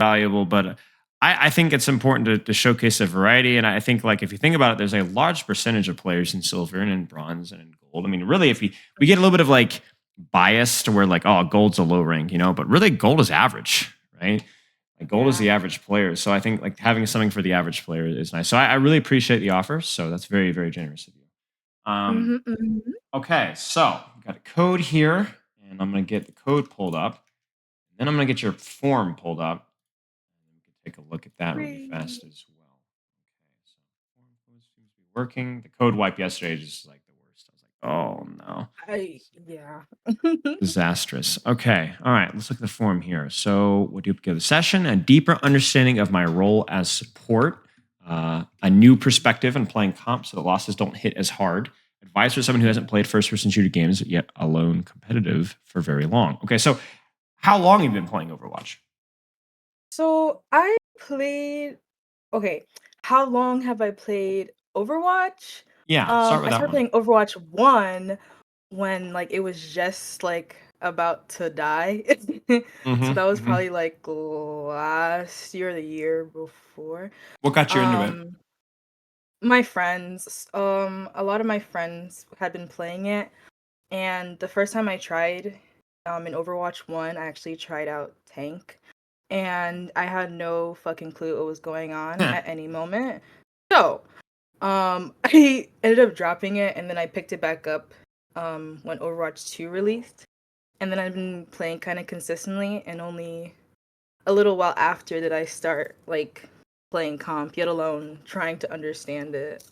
valuable, but I think it's important to showcase a variety. And I think, like, if you think about it, there's a large percentage of players in silver and in bronze and in gold. I mean, really, if we get a little bit of like bias to where like, oh, gold's a low rank, but really gold is average, right? Like gold is the Yeah. average player. So I think like having something for the average player is nice. So I really appreciate the offer. So that's very, very generous of you. Mhm. Okay, so got a code here, and I'm gonna get the code pulled up. Then I'm gonna get your form pulled up. And we can take a look at that really Great. fast as well. Okay, so form code seems to be working. The code wipe yesterday is just like the worst. I was like, oh no. Yeah. Disastrous. Okay. All right. Let's look at the form here. So, we'll duplicate the session, a deeper understanding of my role as support, a new perspective in playing comp so that losses don't hit as hard. Advice for someone who hasn't played first person shooter games yet alone competitive for very long. Okay. So, how long have you been playing Overwatch? So I played okay, how long have I played Overwatch? Yeah. Start with I that started one. playing Overwatch 1 when, like, it was just, like, about to die. So that was Hmm. probably, like, last year or the year before. What got you into it? Um, my friends, a lot of my friends had been playing it, and the first time I tried, in Overwatch 1, I actually tried out Tank, and I had no fucking clue what was going on at any moment. So, I ended up dropping it, and then I picked it back up, when Overwatch 2 released, and then I've been playing kinda consistently, and only a little while after did I start, like, playing comp, yet alone trying to understand it.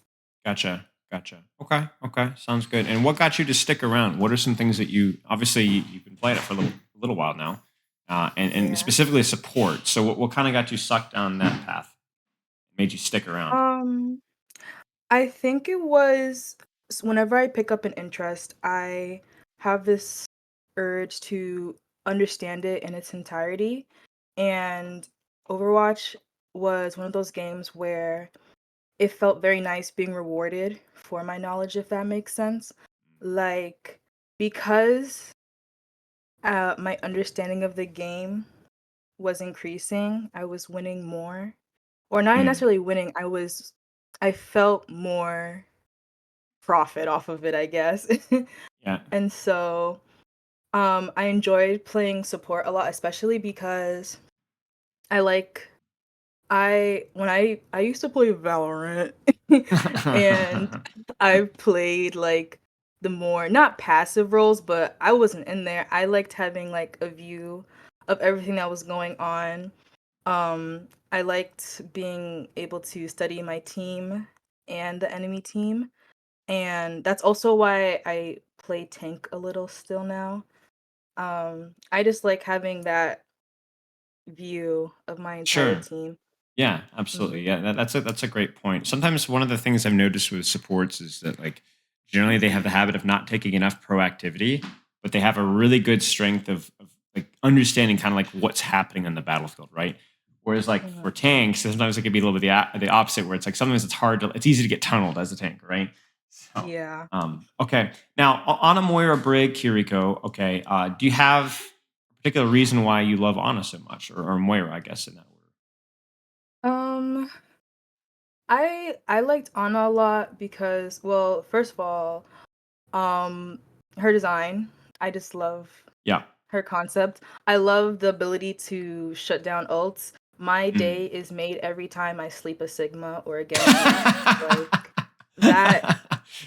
Gotcha. Gotcha. Okay. Okay. Sounds good. And what got you to stick around? What are some things that you obviously you've been playing it for a little while now, and Yeah. specifically support. So what kind of got you sucked down that path? Made you stick around? Um, I think it was whenever I pick up an interest, I have this urge to understand it in its entirety. And Overwatch was one of those games where it felt very nice being rewarded for my knowledge, if that makes sense. Like, because my understanding of the game was increasing, I was winning more. Or not Mm, necessarily winning, I felt more profit off of it, I guess. yeah. And so, I enjoyed playing support a lot, especially because I like I used to play Valorant and I played like the more not passive roles, but I wasn't in there. I liked having like a view of everything that was going on. I liked being able to study my team and the enemy team. And that's also why I play tank a little still now. I just like having that view of my entire Sure. team. Yeah, Mhm. absolutely. Yeah, that's a great point. Sometimes one of the things I've noticed with supports is that like generally they have the habit of not taking enough proactivity, but they have a really good strength of like understanding kind of like what's happening on the battlefield, right? Whereas like for Mhm. tanks, sometimes it could be a little bit the opposite, where it's like sometimes it's easy to get tunneled as a tank, right? So, Yeah. okay. Now on a Moira Brig, Kiriko, okay, do you have a particular reason why you love Ana so much, or Moira, I guess in that order? Um, I liked Anna a lot because, well, first of all, um, her design. I just love Yeah. her concept. I love the ability to shut down ults. My Mm. day is made every time I sleep a Sigma or a Genji. Like that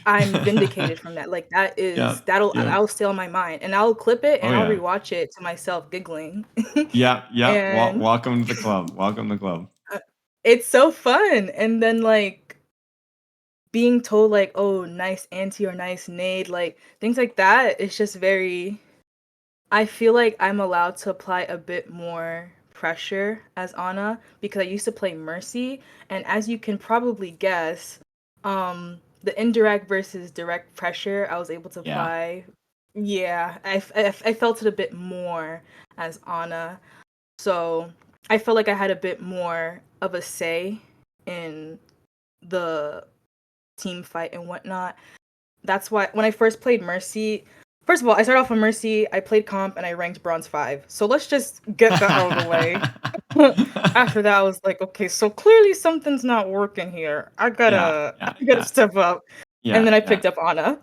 I'm vindicated from that. Like Yeah, yeah. that'll stay on my mind and I'll clip it Oh, and I'll yeah. rewatch it to myself giggling. Yeah, yeah. And Welcome to the club. Welcome to the club. uh, it's so fun. And then like being told like, "Oh, nice anti or nice nade," like things like that, it's just very I feel like I'm allowed to apply a bit more pressure as Ana because I used to play Mercy, and as you can probably guess, the indirect versus direct pressure I was able to Yeah. apply. Yeah, I felt it a bit more as Ana, so I felt like I had a bit more of a say in the team fight and whatnot. That's why when I first played Mercy, first of all, I started off on Mercy, I played comp, and I ranked bronze 5. So let's just get that out of the way. After that, I was like, okay, so clearly something's not working here. I Yeah, gotta, I yeah, gotta yeah, step up. And yeah, then I yeah. picked up Anna.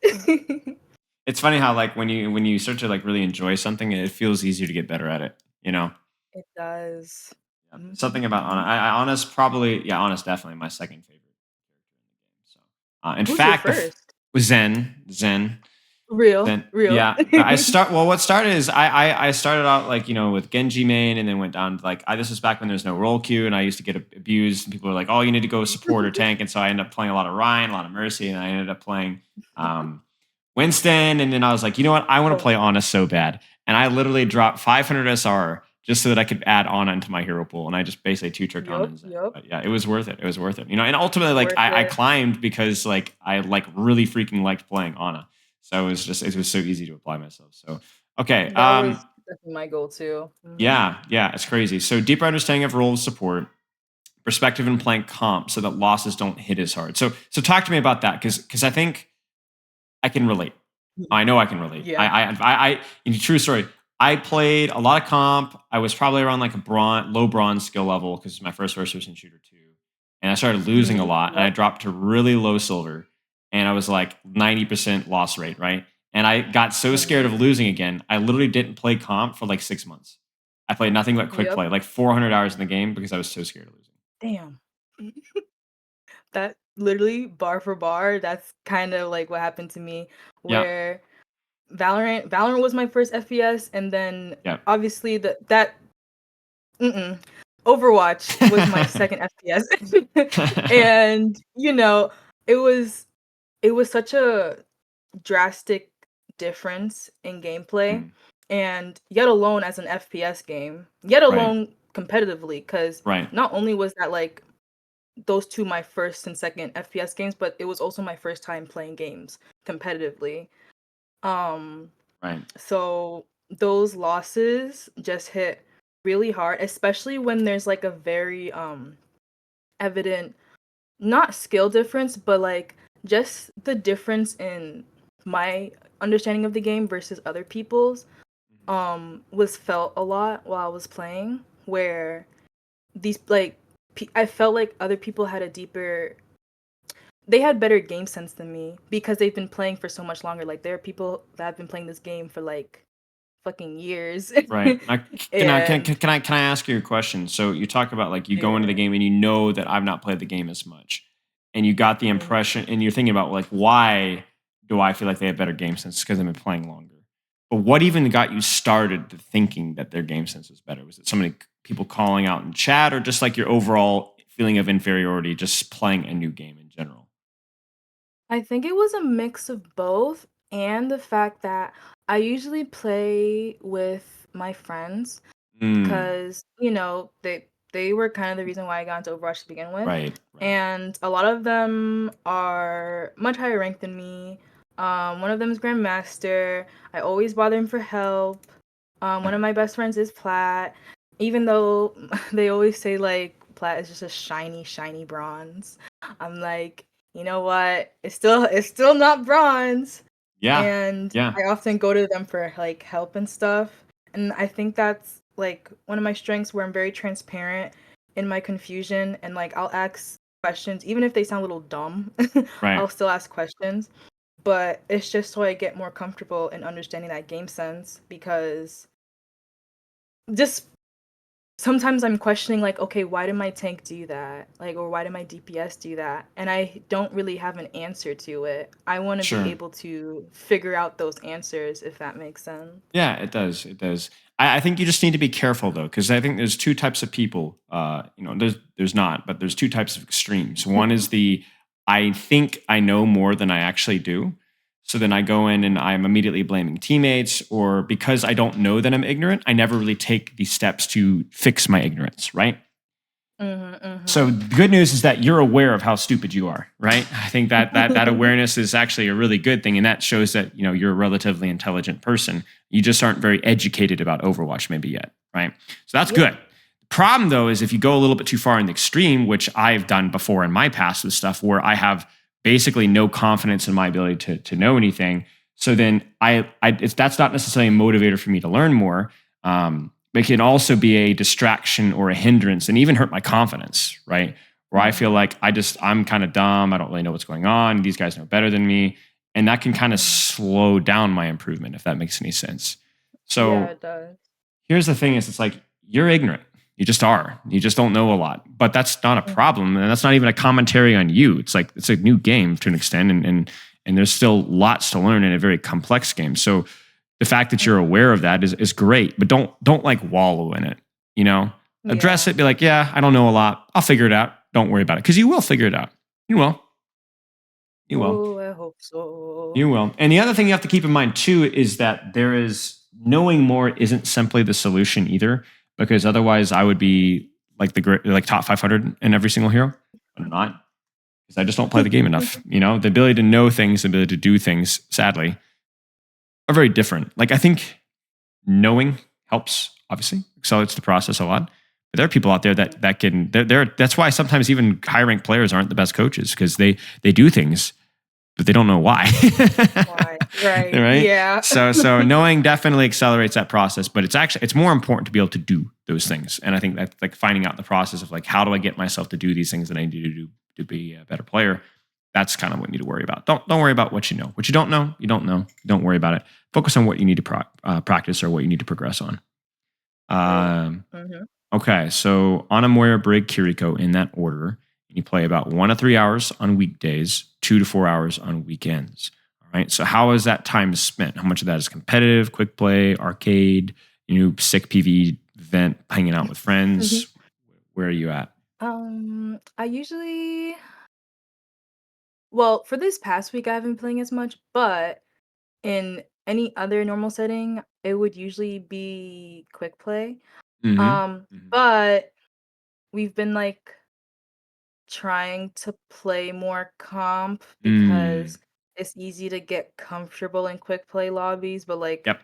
It's funny how like when you start to like really enjoy something, it feels easier to get better at it. You know, It does. yeah. Something about Anna. Mhm. I Anna's probably yeah, Anna's definitely my second favorite character in the game. So, in Who's your fact, first? was Zen. Real, Then real. yeah, but what started is I started out like with Genji main and then went down to like this was back when there's no role queue and I used to get abused and people were like, oh, you need to go support or tank, and so I ended up playing a lot of Ryan, a lot of Mercy, and I ended up playing um, Winston, and then I was like, you know what, I want to Oh, play Ana so bad, and I literally dropped 500 SR just so that I could add Ana into my hero pool, and I just basically two tricked Ana yup, and Zen. yup. But yeah, it was worth it. It was worth it. And ultimately like Worth I it. climbed because like I like really freaking liked playing Ana. So it was so easy to apply myself. So okay, That was definitely my goal too. yeah, it's crazy. So deeper understanding of role of support, perspective in playing comp, so that losses don't hit as hard. So talk to me about that because I think I can relate. I know I can relate. Yeah. True story. I played a lot of comp. I was probably around like a low bronze skill level because it's my first person shooter too. And I started losing a lot, and I Yep. dropped to really low silver, and I was like 90% loss rate, right? And I got so scared of Mhm. losing again, I literally didn't play comp for like 6 months. I played nothing but quick Yep. play, like 400 hours in the game because I was so scared of losing. Damn. That literally bar for bar, that's kind of like what happened to me Yeah, where Valorant was my first FPS and then yeah. obviously that mm-mm. Overwatch was my second FPS. And it was it was such a drastic difference in gameplay Mm, and yet alone as an FPS game, yet right, alone competitively cuz right, not only was that like those two my first and second FPS games, but it was also my first time playing games competitively. Um, right. so those losses just hit really hard, especially when there's like a very evident not skill difference, but like just the difference in my understanding of the game versus other people's Mhm. was felt a lot while I was playing where these like I felt like other people had a deeper they had better game sense than me because they've been playing for so much longer. Like there are people that have been playing this game for like fucking years. Right. And Can I ask you a question? So you talk about like you go into the sure. game and you know that I've not played the game as much, and you got the Mhm. impression, and you're thinking about like why do I feel like they have better game sense? Because I've been playing longer. But what even got you started to thinking that their game sense was better? Was it somebody people calling out in chat, or just like your overall feeling of inferiority, just playing a new game in general? I think it was a mix of both and the fact that I usually play with my friends Mm, because they were kind of the reason why I got into Overwatch to begin with, right. Right. and a lot of them are much higher ranked than me. One of them is Grandmaster. I always bother him for help. One Right. of my best friends is Plat, even though they always say like Plat is just a shiny, shiny bronze. I'm like, you know what? It's still not bronze, Yeah. and Yeah. I often go to them for like help and stuff. And I think that's like one of my strengths where I'm very transparent in my confusion and like I'll ask questions even if they sound a little dumb. Right. I'll still ask questions, but it's just so I get more comfortable in understanding that game sense because just sometimes I'm questioning like, okay, why did my tank do that? Like, or why did my DPS do that? And I don't really have an answer to it. I want to be Sure. able to figure out those answers if that makes sense. Yeah, it does. It does. I think you just need to be careful though, because I think there's two types of people. There's not, but there's two types of extremes. One is the I think I know more than I actually do. So then I go in and I'm immediately blaming teammates, or because I don't know that I'm ignorant, I never really take the steps to fix my ignorance, right? Mhm, So mhm. the good news is that you're aware of how stupid you are, right? I think that awareness is actually a really good thing, and that shows that you're a relatively intelligent person. You just aren't very educated about Overwatch maybe yet, right? So that's Yeah. good. Problem though is if you go a little bit too far in the extreme, which I've done before in my past with stuff where I have basically no confidence in my ability to know anything. So then that's not necessarily a motivator for me to learn more. it can also be a distraction or a hindrance and even hurt my confidence, right? Where I feel like I'm kind of dumb. I don't really know what's going on. These guys know better than me. And that can kind of slow down my improvement, if that makes any sense. Yeah, So it does. here's the thing is it's like you're ignorant. You just are. You just don't know a lot. But that's not a problem. And that's not even a commentary on you. It's like it's a new game to an extent. And there's still lots to learn in a very complex game. So the fact that you're aware of that is great, but don't like wallow in it. You know, address it. Be like, yeah, I don't know a lot. I'll figure it out. Don't worry about it because you will figure it out. You will. You will. Oh, I hope so. You will. And the other thing you have to keep in mind too is that there is knowing more isn't simply the solution either, because otherwise I would be like like top 500 in every single hero, but I'm not because I just don't play the game enough. You know, the ability to know things, the ability to do things, sadly, are very different. Like I think knowing helps, obviously, accelerates the process a lot. But there are people out there that can. That's why sometimes even high ranked players aren't the best coaches because they do things, but they don't know why. Why? Right. Right. Yeah. So knowing definitely accelerates that process, but it's more important to be able to do those things. And I think that like finding out the process of like how do I get myself to do these things that I need to do to be a better player. That's kind of what you need to worry about. Don't worry about what you know. What you don't know, you don't know. Don't worry about it. Focus on what you need to practice or what you need to progress on. Okay, so Ana, Moira, Brig, Kiriko in that order. You play about 1 to 3 hours on weekdays, 2 to 4 hours on weekends. All right. So how is that time spent? How much of that is competitive, quick play, arcade, sick PV event, hanging out with friends? Where are you at? I usually well, for this past week I haven't been playing as much, but in any other normal setting, it would usually be quick play. Mm-hmm. But we've been like trying to play more comp Mm. because it's easy to get comfortable in quick play lobbies, but like Yep.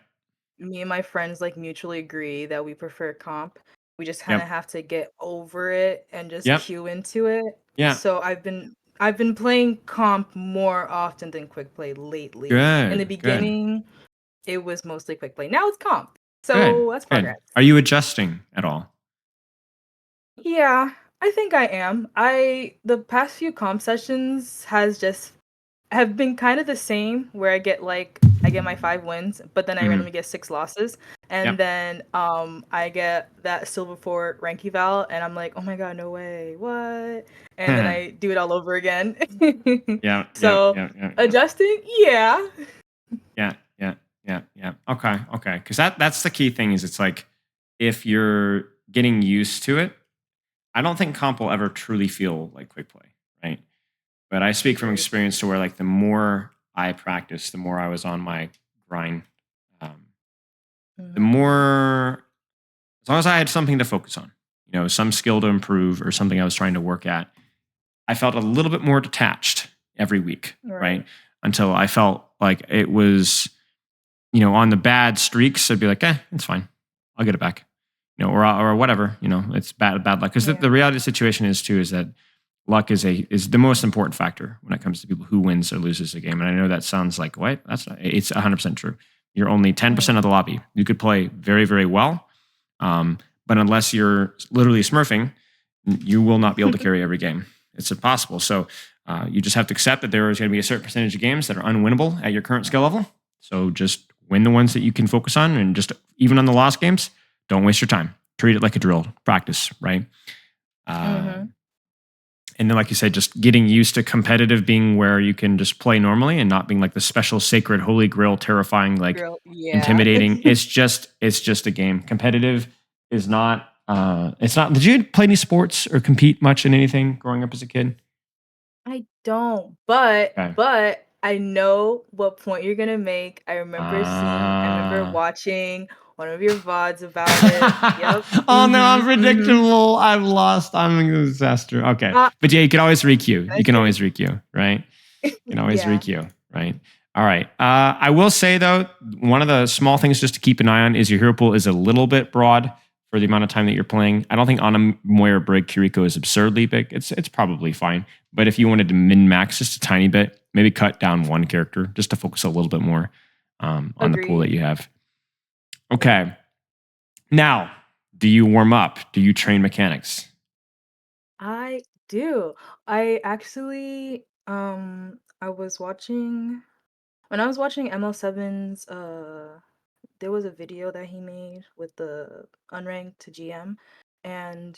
me and my friends like mutually agree that we prefer comp. We just kind of Yep. have to get over it and just Yep. queue into it. Yeah. So I've been playing comp more often than quick play lately. In the Good. Good. beginning, it was mostly quick play. Now it's comp. Good. So that's Good. progress. Are you adjusting at all? Yeah, I think I am. The past few comp sessions have been kind of the same where I get my 5 wins, but then I Mm-hmm. randomly get 6 losses. And Yep. then I get that silver 4 rank eval and I'm like, "Oh my god, no way. What?" And then I do it all over again. Yeah. Yeah. So, Yeah. Yeah. Yeah. adjusting? Yeah. Yeah, yeah, yeah, yeah. Okay, okay. Because that's the key thing is it's like if you're getting used to it, I don't think comp will ever truly feel like quick play, right? But I speak from Very true. experience to where like the more I practiced, the more I was on my grind, um, the Mhm. more as long as I had something to focus on, some skill to improve or something I was trying to work at, I felt a little bit more detached every week, right? Right. Until I felt like it was on the bad streaks, I'd be like, it's fine. I'll get it back. Or whatever, it's bad luck. Because the Yeah. reality of the situation is too, is that luck is the most important factor when it comes to people who wins or loses a game. And I know that sounds like, what? It's 100% true. You're only 10% of the Mhm. lobby. You could play very, very well. But unless you're literally smurfing, you will not be able to carry every game. It's impossible. So you just have to accept that there is going to be a certain percentage of games that are unwinnable at your current skill level. So just win the ones that you can focus on, and just even on the lost games, don't waste your time. Treat it like a drill, practice, right? Mhm. And then, like you said, just getting used to competitive being where you can just play normally and not being like the special, sacred, holy grail, terrifying, like Girl, yeah. intimidating. It's just a game. Competitive is not. It's not. Did you play any sports or compete much in anything growing up as a kid? I don't, but Okay. I know what point you're gonna make. I remember Uh, watching one of your VODs about it. Yep. oh no, I'm Mhm. Mhm. predictable. I've lost. I'm a disaster. Okay, Uh, but yeah, you can always requeue. You that's can it. always requeue, right? You can always Yeah. requeue, right? All right. I will say though, one of the small things just to keep an eye on is your hero pool is a little bit broad for the amount of time that you're playing. I don't think Ana, Moira, Brig, Kiriko is absurdly big. It's probably fine. But if you wanted to min max just a tiny bit, maybe cut down one character just to focus a little bit more on the pool that Agreed. you have. Okay. Now, Do you warm up? Do you train mechanics? I do. I actually I was watching when I was watching ML7's there was a video that he made with the unranked to GM, and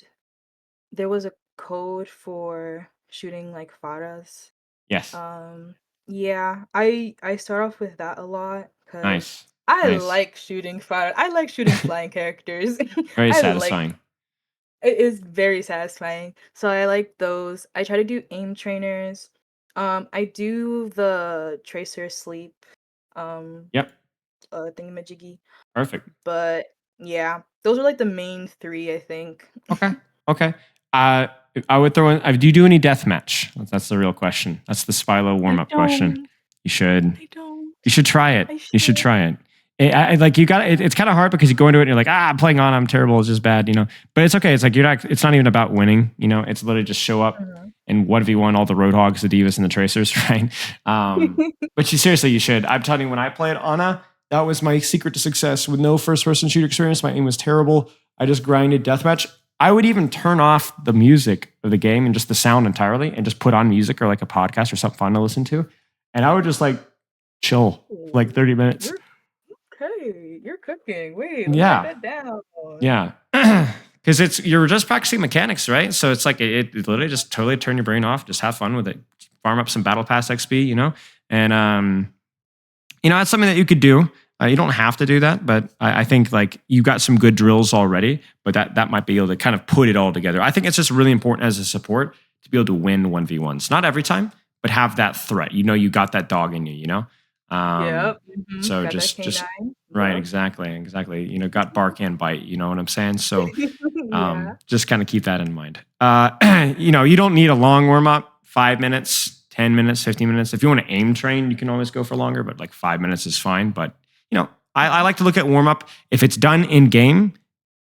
there was a code for shooting like faras. Yes. Um, yeah, I start off with that a lot because Nice. I Nice. like shooting fire. I like shooting flying characters. Very I like satisfying. it is very satisfying. So I like those. I try to do aim trainers. I do the tracer sleep Yep. thingamajiggy. Perfect. But yeah, those are like the main three, I think. Okay. Okay. Uh, I would throw in. Do you do any death match? That's the real question. That's the Spilo warm I up question. don't. You should. I don't. You should try it. I You should should. try it. Like you got it's kind of hard because you go into it and you're like, I'm playing on, I'm terrible, it's just bad, But it's okay. It's like you're not. It's not even about winning, It's literally just show up Mhm. and 1v1 all the Roadhogs, the Divas, and the Tracers, right? But seriously, you should. I'm telling you, when I played Ana, that was my secret to success. With no first-person shooter experience, my aim was terrible. I just grinded deathmatch. I would even turn off the music of the game and just the sound entirely, and just put on music or like a podcast or something fun to listen to, and I would just like chill for like Ooh, 30 minutes. you're okay. You're cooking. Wait, let me write Yeah. that down. Yeah. Because you're just practicing mechanics, right? So it's like it literally just totally turn your brain off, just have fun with it, farm up some battle pass XP, and that's something that you could do. You don't have to do that, but I think like you got some good drills already, but that might be able to kind of put it all together. I think it's just really important as a support to be able to win 1v1s. Not every time, but have that threat. You got that dog in you. Um, Yep. Mhm. so Got that just canine. right, Yep. exactly. Got bark and bite. You know what I'm saying? So Yeah. just kind of keep that in mind. You don't need a long warm up, 5 minutes, 10 minutes, 15 minutes. If you want to aim train, you can always go for longer, but like 5 minutes is fine. But, I like to look at warm up. If it's done in game,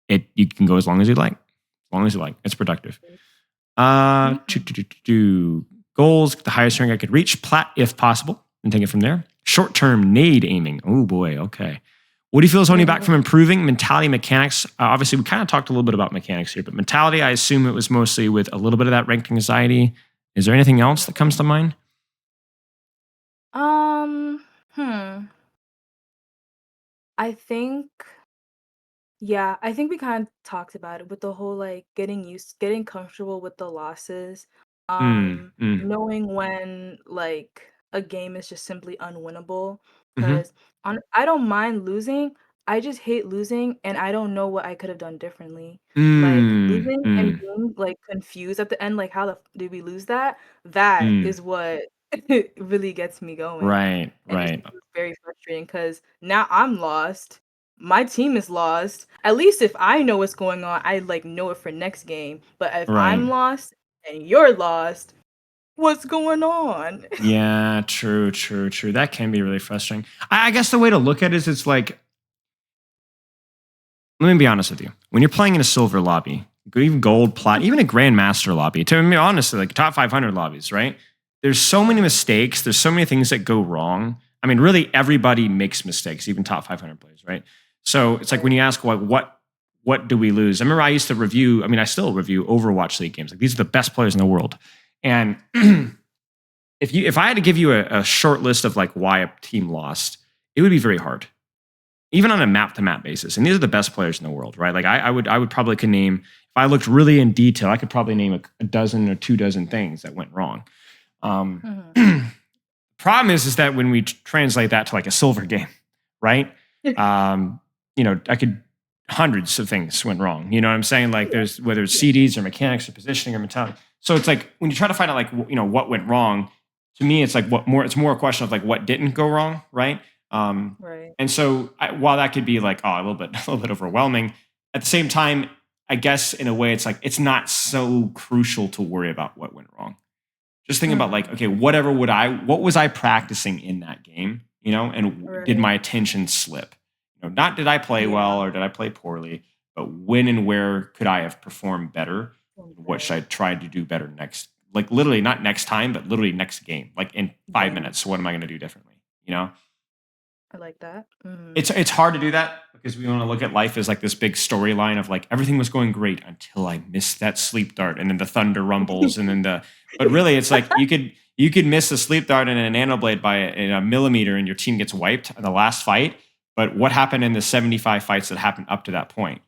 you can go as long as you like. As long as you like. It's productive. Uh, choo- Mhm. choo- choo- choo- choo. Goals, the highest rank I could reach, plat if possible, and take it from there. Short term nade aiming. Oh boy, okay. What do you feel is holding you back from improving mentality mechanics? Obviously, we kind of talked a little bit about mechanics here, but mentality, I assume it was mostly with a little bit of that ranked anxiety. Is there anything else that comes to mind? Um, hmm. I think Yeah, I think we kind of talked about it with the whole like getting comfortable with the losses. Mm, mm, Knowing when like a game is just simply unwinnable. mm-hmm, Because I don't mind losing. I just hate losing, and I don't know what I could have done differently. Like mm, losing and mm, being like confused at the end, like how did we lose that? That mm. is what really gets me going, Right, and it's right. very frustrating because now I'm lost, my team is lost. At least if I know what's going on, I like know it for next game. But if Right. I'm lost and you're lost, what's going on? Yeah, true, true, true. That can be really frustrating. I guess the way to look at it is it's like, let me be honest with you. When you're playing in a silver lobby, even gold, plat, even a grandmaster lobby, to be honest, like top 500 lobbies, right? There's so many Mhm. mistakes. There's so many things that go wrong. I mean, really, everybody makes mistakes, even top 500 players, right? So it's like when Right. you ask, what do we lose? I remember I used to review. I mean, I still review Overwatch League games. Like these are the best players in the world, and if I had to give you a short list of like why a team lost, it would be very hard, even on a map to map basis. And these are the best players in the world, right? Like I would probably could name, if I looked really in detail, I could probably name a dozen or 2 dozen things that went wrong. Um, Mhm. Problem is that when we translate that to like a silver game, right? Um, I could hundreds of things went wrong. You know what I'm saying? Like Yeah. there's whether it's Yeah. CDs or mechanics or positioning or mentality. So it's like when you try to find out like what went wrong, to me it's like it's more a question of like what didn't go wrong, right? Um, Right. and so while that could be like a little bit a little bit overwhelming, at the same time, I guess in a way it's like it's not so crucial to worry about what went wrong. Just thinking about like, Mhm. okay, what was I practicing in that game? And did Right. my attention slip? Not did I play Yeah. well or did I play poorly, but when and where could I have performed better? Feeling And what should I better. try to do better next? Like literally not next time, but literally next game. Like in five Yeah. minutes, what am I going to do differently? You know? I like that. It's hard to do that because we want to look at life as like this big storyline of like everything was going great until I missed that sleep dart and then the thunder rumbles and then the but really it's like you could miss a sleep dart and a nano blade by a millimeter and your team gets wiped in the last fight. But what happened in the 75 fights that happened up to that point?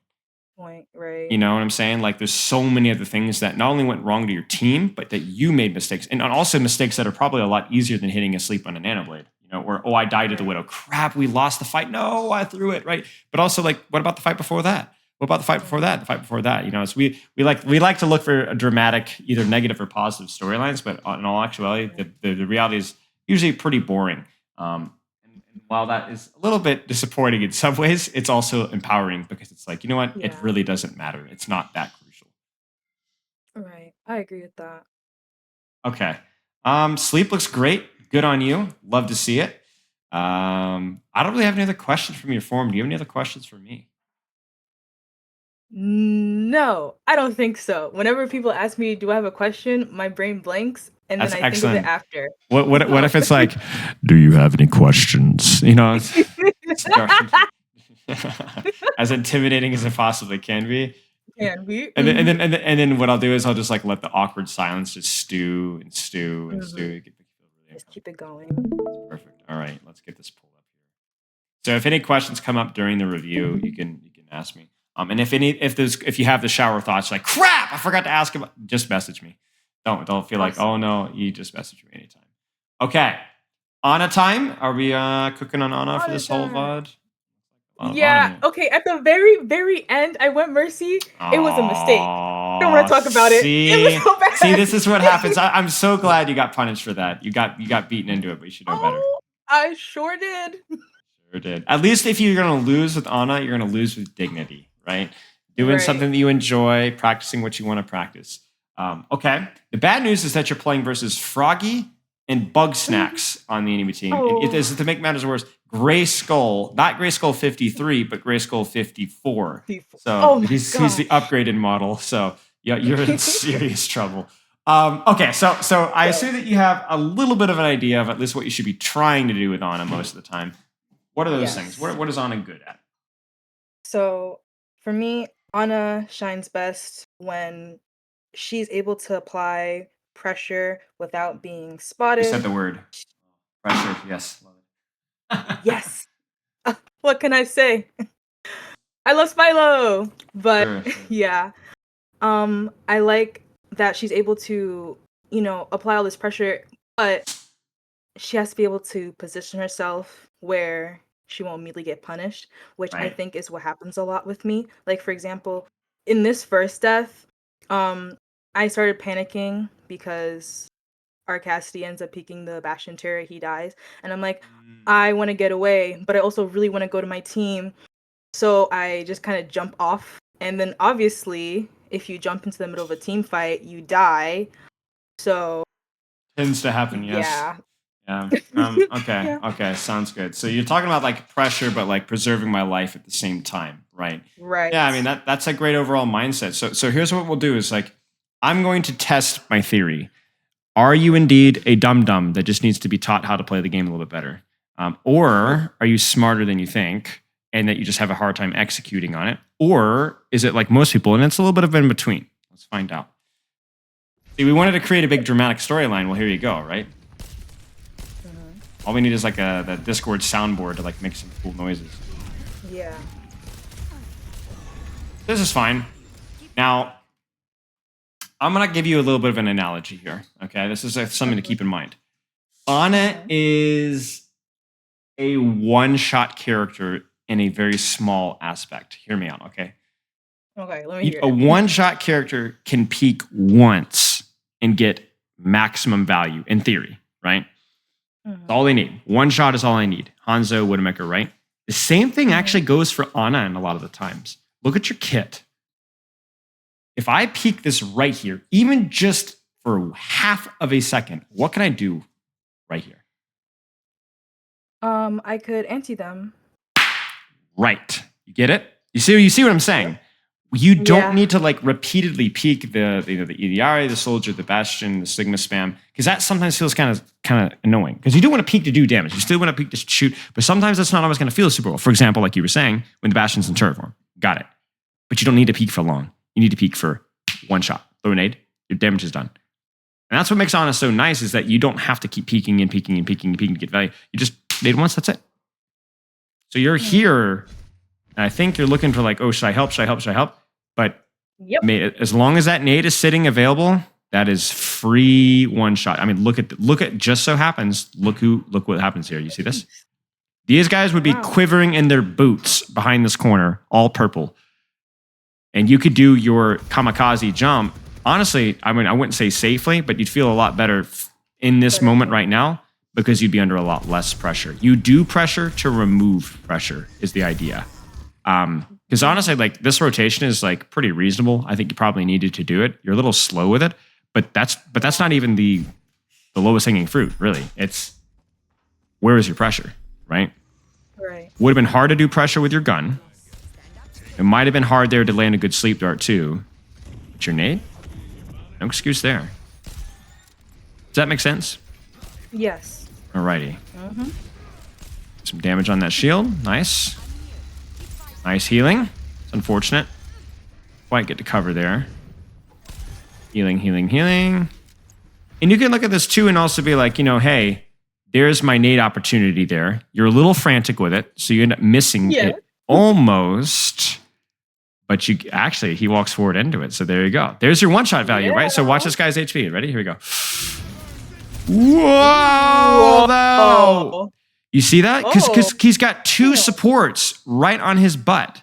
Point, right? You know what I'm saying? Like there's so many other things that not only went wrong to your team, but that you made mistakes. And also mistakes that are probably a lot easier than hitting a sleep on a nanoblade. You know, where I died to the Right. widow. Crap, we lost the fight. No, I threw it, right? But also like, what about the fight before that? What about the fight before that? The fight before that? You know, it's we like to look for a dramatic, either negative or positive storylines, but in all actuality, Right. the reality is usually pretty boring. And while that is a little bit disappointing in some ways, it's also empowering because it's like, you know what? It Yeah. really doesn't matter. It's not that crucial. Right. I agree with that. Okay. Sleep looks great. Good on you. Love to see it. I don't really have any other questions from your forum. Do you have any other questions for me? No, I don't think so. Whenever people ask me, "Do I have a question?" my brain blanks, and then That's I think of it excellent. after. What No. if it's like, do you have any questions? You know, it's dark. As intimidating as it possibly can be. Can be. And then what I'll do is I'll just like let the awkward silence just stew and stew and Mhm. stew. Get the feel really Just uncomfortable. keep it going. That's perfect. All right, let's get this pulled up here. So if any questions come up during the review, you can ask me. And if you have the shower thoughts like crap, I forgot to ask about, just message me. Don't feel like oh Awesome. no, you just message me anytime. Okay, Anna time. Are we cooking on Anna for All the this whole time. VOD? A lot of Anna Yeah, here. okay, at the very, very end, I went Mercy. It was a mistake. I don't wanna Oh, talk about it. It was so see, bad. this is what happens. I'm so glad you got punished for that. You got beaten into it, but you should know better. Oh, I sure did. Sure did. At least if you're gonna lose with Anna, you're gonna lose with dignity, right? Doing Right. something that you enjoy, practicing what you want to practice. Okay. The bad news is that you're playing versus Froggy and Bug Snacks on the enemy team. And it Oh, is, to make matters worse, Gray Skull, not Gray Skull 53, but Gray Skull 54. people. So Oh my he's the gosh. upgraded model. So yeah, you're in serious trouble. Okay, so I Yo. assume that you have a little bit of an idea of at least what you should be trying to do with Anna most of the time. What are those things? Yes. What is Anna good at? So, for me, Anna shines best when she's able to apply pressure without being You said spotted. the word pressure. Yes, love it. Yes. What can I say? I love Spylo. But Sure, sure. yeah, I like that she's able to, apply all this pressure, but she has to be able to position herself where she won't immediately get punished, which I Right. think is what happens a lot with me. Like for example, in this first death, um, I started panicking because our Cassidy ends up peeking the Bastion turret, he dies, and I'm like, Mm, I want to get away, but I also really want to go to my team, so I just kind of jump off, and then obviously, if you jump into the middle of a team fight, you die. So tends to happen. Yes. yeah, Yeah. Okay. yeah, Okay. Sounds good. So you're talking about like pressure, but like preserving my life at the same time, right? Yeah. I mean right. that's a great overall mindset. So here's what we'll do: is like I'm going to test my theory. Are you indeed a dum dum that just needs to be taught how to play the game a little bit better? Oh, Or are you smarter than you think and that you just have a hard time executing on it? Or is it like most people and it's a little bit of in between? Let's find out. See, we wanted to create a big dramatic storyline. Well, here you go, right? mhm. All we need is like the Discord soundboard to like make some cool noises. Yeah. This is fine. Now, I'm going to give you a little bit of an analogy here. Okay. This is something to Mhm, keep in mind. Anna mhm. is a one shot character in a very small aspect. Hear me out, okay? Okay, let me hear A it. one shot character can peak once and get maximum value in theory, right? That's Mhm, all they need. One shot is all I need. Hanzo, Widowmaker, right? The same thing actually mhm. goes for Anna in a lot of the times. Look at your kit. If I peek this right here, even just for half of a second, what can I do right here? I could anti them. Right. You get it? You see what I'm Yep. saying? You don't Yeah. need to like repeatedly peek the EDI, the soldier, the bastion, the sigma spam, because that sometimes feels kind of annoying. Because you do want to peek to do damage, you still want to peek to shoot, but sometimes that's not always going to feel super well. For example, like you were saying, when the bastion's in turret form, got it. But you don't need to peek for long. You need to peek for one shot. Throw a nade, your damage is done. And that's what makes Ana so nice, is that you don't have to keep peeking and peeking and peeking and peeking to get value. You just nade once, that's it. So you're here, and I think you're looking for like, oh, should I help? Should I help? Should I help? But Yep. as long as that nade is sitting available, that is free one shot. I mean, look at just so happens. Look what happens here. You see this? These guys would be quivering in their boots behind this corner, all purple. And you could do your kamikaze jump. Honestly, I mean, I wouldn't say safely, but you'd feel a lot better in this moment right now, because you'd be under a lot less pressure. You do pressure to remove pressure is the idea. Because honestly, like this rotation is like pretty reasonable. I think you probably needed to do it. You're a little slow with it, but that's not even the lowest hanging fruit, really. It's where is your pressure, right? Right. Would have been hard to do pressure with your gun. It might have been hard there to land a good sleep dart too. But your nade? No excuse there. Does that make sense? Yes. Alrighty. Some damage on that shield. Nice. Nice healing. It's unfortunate. Quite get to cover there. Healing, healing, healing. And you can look at this too and also be like, hey, there's my nade opportunity there. You're a little frantic with it, so you end up missing it almost. But he walks forward into it. So there you go. There's your one-shot value, right? So watch this guy's HP. Ready? Here we go. Whoa! Whoa. You see that? Because he's got two supports right on his butt.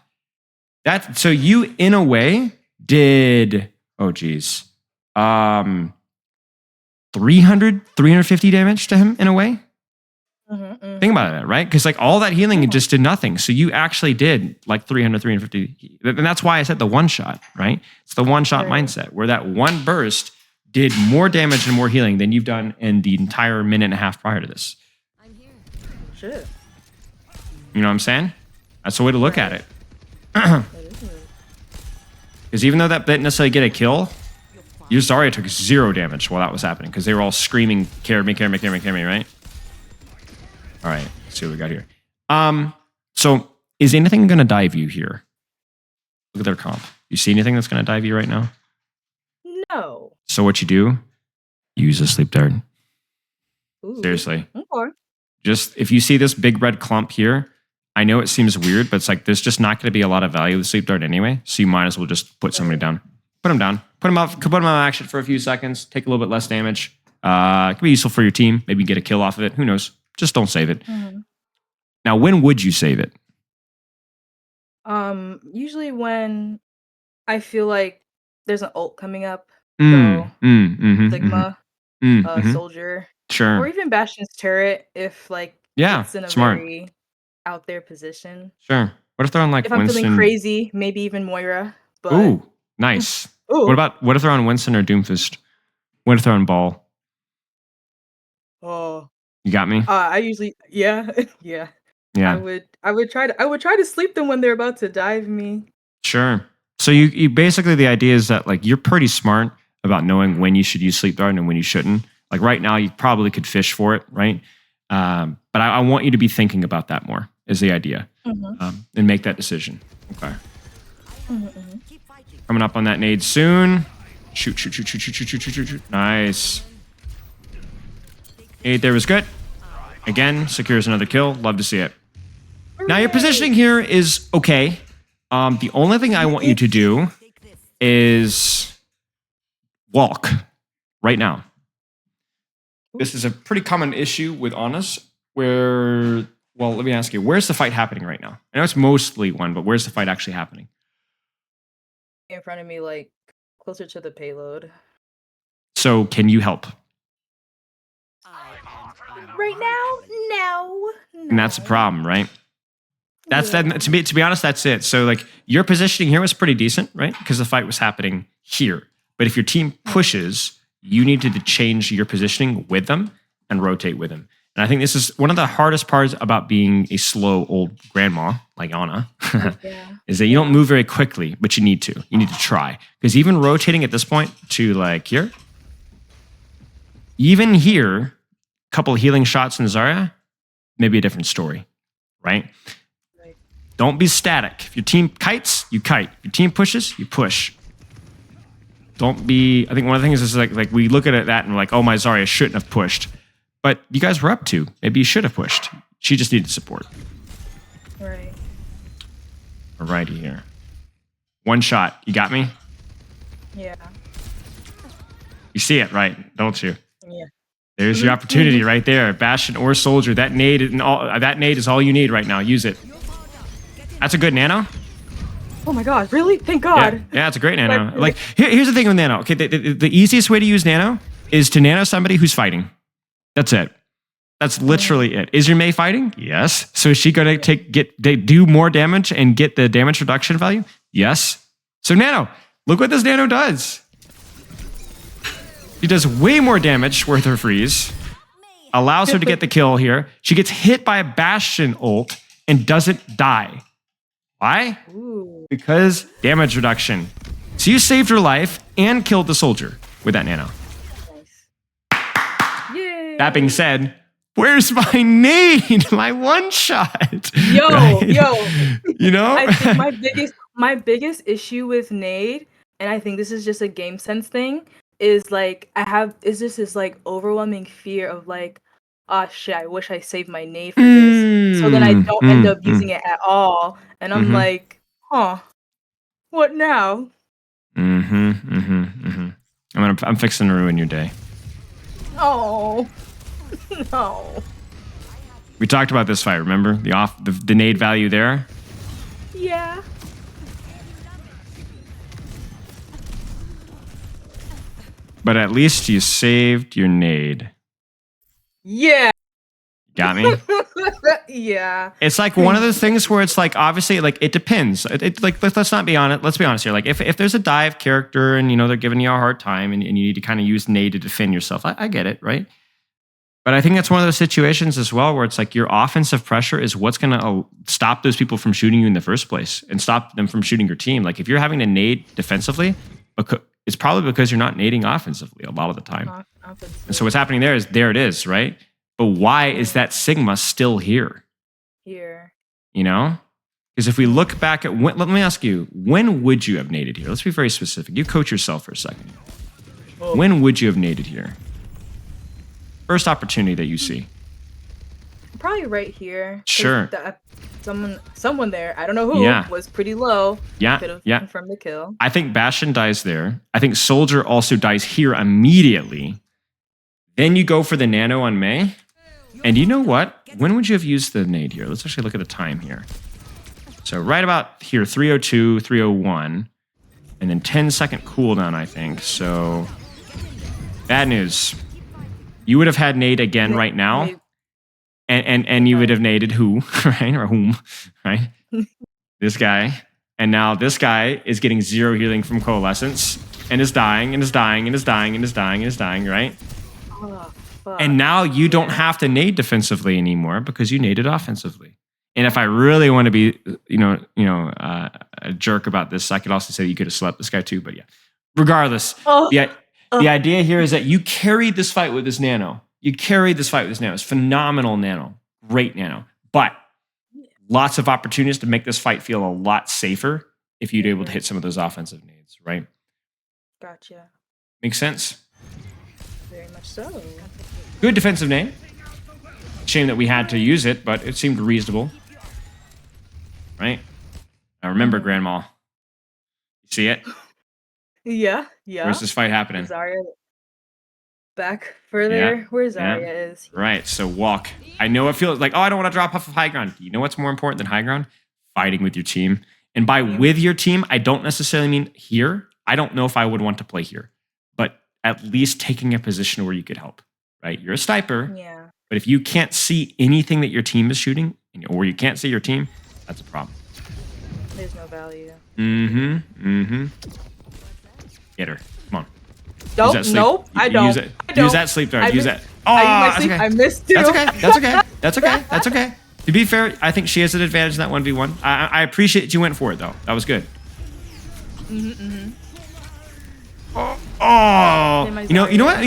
So you, in a way, did, 350 damage to him, in a way. Think about it, right? Because like all that healing just did nothing. So you actually did like 350. And that's why I said the one shot, right? It's the one shot mindset, where that one burst did more damage and more healing than you've done in the entire minute and a half prior to this. Shit. You know what I'm saying? That's the way to look at it. Because even though that didn't necessarily get a kill, your Zarya took 0 damage while that was happening, because they were all screaming, carry me, carry me, carry me, carry me, right? All right, let's see what we got here. So is anything going to dive you here? Look at their comp. You see anything that's going to dive you right now? No. So what you do, use a sleep dart. Ooh. Seriously. Okay. Just if you see this big red clump here, I know it seems weird, but it's like there's just not going to be a lot of value with sleep dart anyway. So you might as well just put somebody down. Put them down. Put them on action for a few seconds. Take a little bit less damage. It could be useful for your team. Maybe get a kill off of it. Who knows? Just don't save it. Now, when would you save it? Usually when I feel like there's an ult coming up. Sigma, soldier, Sure. or even Bastion's turret if like it's in a very out there position. Sure. What if they're on like if I'm Winston? Feeling crazy, maybe even Moira. But ooh, nice. Ooh. What if they're on Winston or Doomfist? What if they're on Ball? Oh, you got me. I usually yeah. I would try to sleep them when they're about to dive me. Sure. So you basically, the idea is that like you're pretty smart about knowing when you should use sleep dart and when you shouldn't. Like right now, you probably could fish for it, right? But I want you to be thinking about that more, is the idea, and make that decision. Okay. Coming up on that nade soon. Shoot. Nice. Nade there was good. Again, secures another kill. Love to see it. Now your positioning here is okay. The only thing I want you to do is walk right now. This is a pretty common issue with Anas where, well, let me ask you, where's the fight happening right now? I know it's mostly one, but where's the fight actually happening? In front of me, like closer to the payload. So can you help? Right now, no. And that's a problem, right? That's that. To be honest, that's it. So like your positioning here was pretty decent, right? Because the fight was happening here. But if your team pushes, you need to change your positioning with them and rotate with them. And I think this is one of the hardest parts about being a slow old grandma like Anna, is that you don't move very quickly, but you need to. You need to try. Because even rotating at this point to like here, even here, a couple of healing shots in Zarya, maybe a different story, right? Don't be static. If your team kites, you kite. If your team pushes, you push. Don't be. I think one of the things is like we look at that and we're like, oh, my Zarya shouldn't have pushed. But you guys were up to. Maybe you should have pushed. She just needed support. Right. Alrighty here. One shot. You got me? Yeah. You see it, right? Don't you? Yeah. There's your opportunity right there. Bastion or Soldier. That nade is all you need right now. Use it. That's a good Nano. Oh my god, really? Thank God. Yeah, it's a great Nano. Like, here's the thing with Nano. Okay, the easiest way to use Nano is to Nano somebody who's fighting. That's it. That's literally it. Is your Mei fighting? Yes. So is she going to do more damage and get the damage reduction value? Yes. So Nano, look what this Nano does. She does way more damage with her freeze. Allows her to get the kill here. She gets hit by a Bastion ult and doesn't die. Why? Ooh. Because damage reduction. So you saved her life and killed the soldier with that Nano. Nice. Yay. That being said, where's my nade? My one shot. Yo. You know? I think my biggest issue with nade, and I think this is just a game sense thing, is like this like overwhelming fear of like, oh shit, I wish I saved my nade for this. So then I don't end up using it at all. And I'm like, huh, what now? I'm fixing to ruin your day. Oh, no. We talked about this fight, remember? The nade value there? Yeah. But at least you saved your nade. Yeah. Got me? Yeah. It's like one of those things where it's like, obviously, like, it depends. Like, let's not be honest. Let's be honest here. Like, if there's a dive character and, you know, they're giving you a hard time and you need to kind of use nade to defend yourself, I get it, right? But I think that's one of those situations as well where it's like your offensive pressure is what's going to stop those people from shooting you in the first place and stop them from shooting your team. Like, if you're having to nade defensively, it's probably because you're not nading offensively a lot of the time. And so what's happening there it is, right? But why is that Sigma still here? You know? Because if we look back at let me ask you, when would you have naded here? Let's be very specific. You coach yourself for a second. When would you have naded here? First opportunity that you see. Probably right here. Sure. Someone there, I don't know who, was pretty low. Yeah. Could have confirmed the kill. I think Bastion dies there. I think Soldier also dies here immediately. Then you go for the Nano on Mei. And you know what? When would you have used the nade here? Let's actually look at the time here. So right about here, 302, 301. And then 10-second cooldown, I think. So bad news. You would have had nade again right now. And you would have naded who, right? Or whom, right? This guy. And now this guy is getting 0 healing from Coalescence. And is dying, and is dying, and is dying, and is dying, and is dying, right? Oh, fuck. And now you don't have to nade defensively anymore because you naded offensively. And if I really want to be, a jerk about this, I could also say you could have slept this guy too. But yeah, regardless, the idea here is that you carried this fight with this Nano. It's phenomenal Nano, great Nano. But lots of opportunities to make this fight feel a lot safer if you'd able to hit some of those offensive nades, right? Gotcha. Makes sense? Very much so. Good defensive name. Shame that we had to use it, but it seemed reasonable. Right? Now remember, Grandma. You see it? Yeah. Where's this fight happening? Zarya back further where Zarya is. Right, so walk. I know it feels like, I don't want to drop off of high ground. You know what's more important than high ground? Fighting with your team. And by with your team, I don't necessarily mean here. I don't know if I would want to play here. But at least taking a position where you could help. Right? You're a sniper. Yeah. But if you can't see anything that your team is shooting, or you can't see your team, that's a problem. There's no value. Get her. Come on. Nope, I don't. Use that sleep dart. Use that. my that's sleep. okay. I missed you. That's okay. That's okay. That's okay. That's okay. To be fair, I think she has an advantage in that 1v1. I appreciate you went for it though. That was good. Oh, you know what?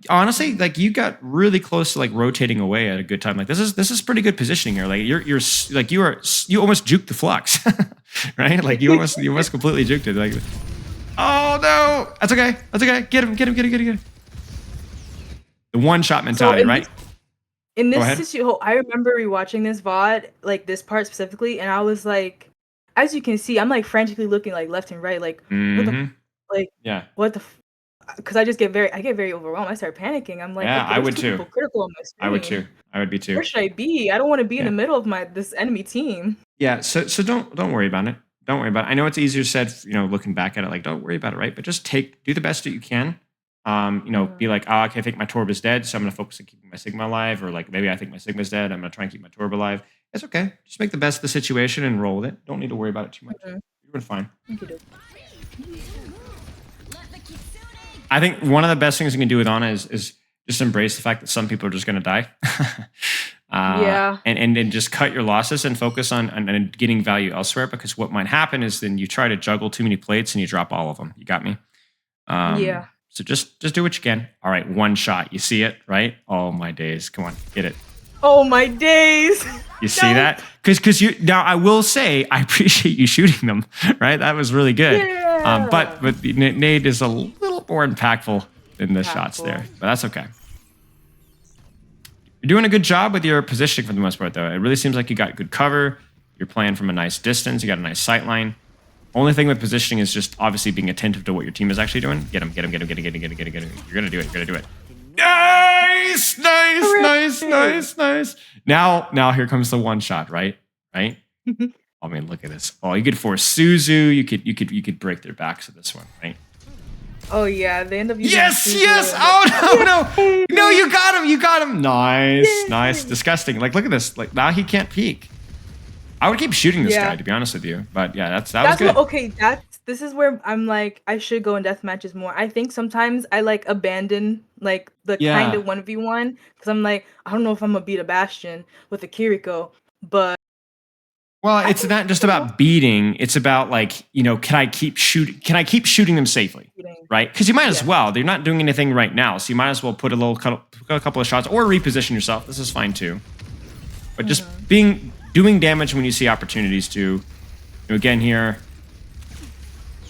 Honestly, like you got really close to like rotating away at a good time. Like this is pretty good positioning here. Like you almost juked the flux, right? Like you almost completely juked it. Like, oh no, that's okay. That's okay. Get him. The one shot mentality, right? In this situation, I remember rewatching this VOD, like this part specifically, and I was like, as you can see, I'm like frantically looking like left and right, like what the what the because I get very overwhelmed. I start panicking. I'm like, yeah, okay, I would two too. people critical on my screen. I would too. I would be too. Where should I be? I don't want to be in the middle of this enemy team. Yeah, so don't worry about it. Don't worry about it. I know it's easier said, looking back at it, like don't worry about it, right? But just do the best that you can. Be like, oh, okay, I think my Torb is dead, so I'm gonna focus on keeping my Sigma alive, or like maybe I think my Sigma's dead, I'm gonna try and keep my Torb alive. It's okay. Just make the best of the situation and roll with it. Don't need to worry about it too much. You're doing fine. I think one of the best things you can do with Ana is just embrace the fact that some people are just gonna die. And just cut your losses and focus on getting value elsewhere, because what might happen is then you try to juggle too many plates and you drop all of them. You got me? So just do what you can. All right, one shot. You see it, right? Oh my days! Come on, get it. Oh my days! You see that? Because now I will say I appreciate you shooting them. Right, that was really good. Yeah. But the nade is a little more impactful than the shots there. But that's okay. You're doing a good job with your positioning for the most part, though. It really seems like you got good cover. You're playing from a nice distance. You got a nice sight line. Only thing with positioning is just obviously being attentive to what your team is actually doing. Get him. You're gonna do it. Nice. Now here comes the one shot, right? I mean, look at this. Oh, you could force Suzu. You could break their backs with this one, right? Oh yeah, they end up using Yes. Oh no, you got him. Nice. Disgusting. Like, look at this. Like, now he can't peek. I would keep shooting this guy, to be honest with you. But yeah, that was good. This is where I'm like, I should go in death matches more. I think sometimes I like abandon like the kind of 1v1 because I'm like, I don't know if I'm gonna beat a Bastion with a Kiriko, but it's not just about beating. It's about like, can I keep shooting them safely, right? Because you might as well. They're not doing anything right now, so you might as well put a couple of shots or reposition yourself. This is fine too. But just doing damage when you see opportunities to. Again here.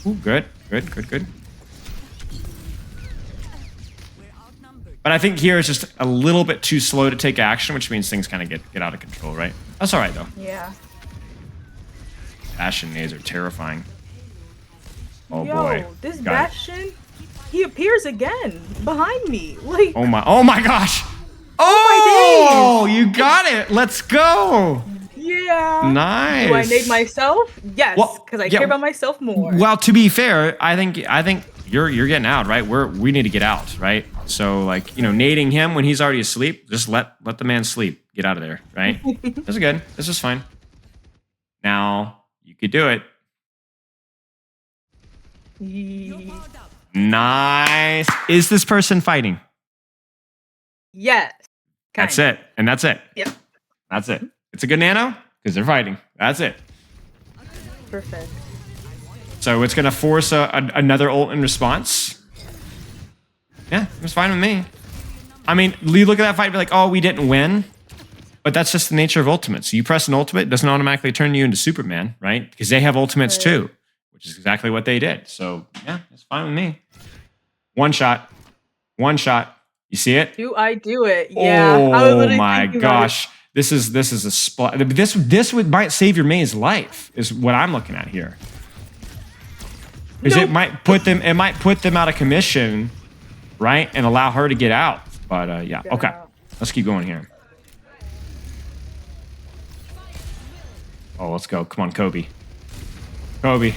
Ooh, good. But I think here is just a little bit too slow to take action, which means things kind of get out of control, right? That's all right though. Yeah. Bastion nades are terrifying. Oh boy. This Bastion, he appears again behind me. Like. Oh my gosh. Oh, you got it. Let's go. Yeah. Nice. Do I nade myself? Yes, because I care about myself more. Well, to be fair, I think you're getting out, right? We need to get out, right? So like, nading him when he's already asleep, just let the man sleep. Get out of there, right? This is good. This is fine. Now you could do it. Nice. Is this person fighting? Yes. That's it. And that's it. Yep. That's it. It's a good nano because they're fighting. That's it. Perfect. So it's going to force another ult in response. Yeah, it's fine with me. I mean, you look at that fight and be like, oh, we didn't win. But that's just the nature of ultimates. You press an ultimate, it doesn't automatically turn you into Superman, right? Because they have ultimates too, which is exactly what they did. So yeah, it's fine with me. One shot. You see it? Do I do it? Yeah. Oh my gosh. This is a spot. This might save your main's life, is what I'm looking at here. Because it might put them out of commission, right? And allow her to get out. But yeah, okay. Let's keep going here. Oh, let's go. Come on, Kobe. Kobe.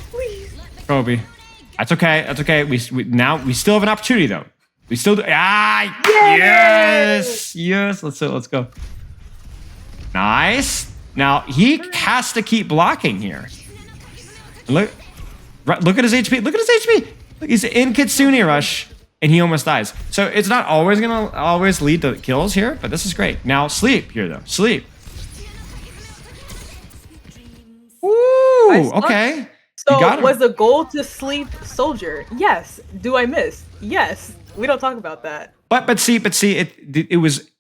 That's okay. We still have an opportunity though. We still do. Yes. Let's go. Nice. Now he has to keep blocking here. Look at his HP. Look, he's in Kitsune rush. and he almost dies. So it's not always gonna always lead to kills here, but this is great. Now sleep here though. Sleep. I Ooh, suck. okay. You So got was him. the goal to sleep soldier? Yes. Do I miss? Yes. We don't talk about that. But see,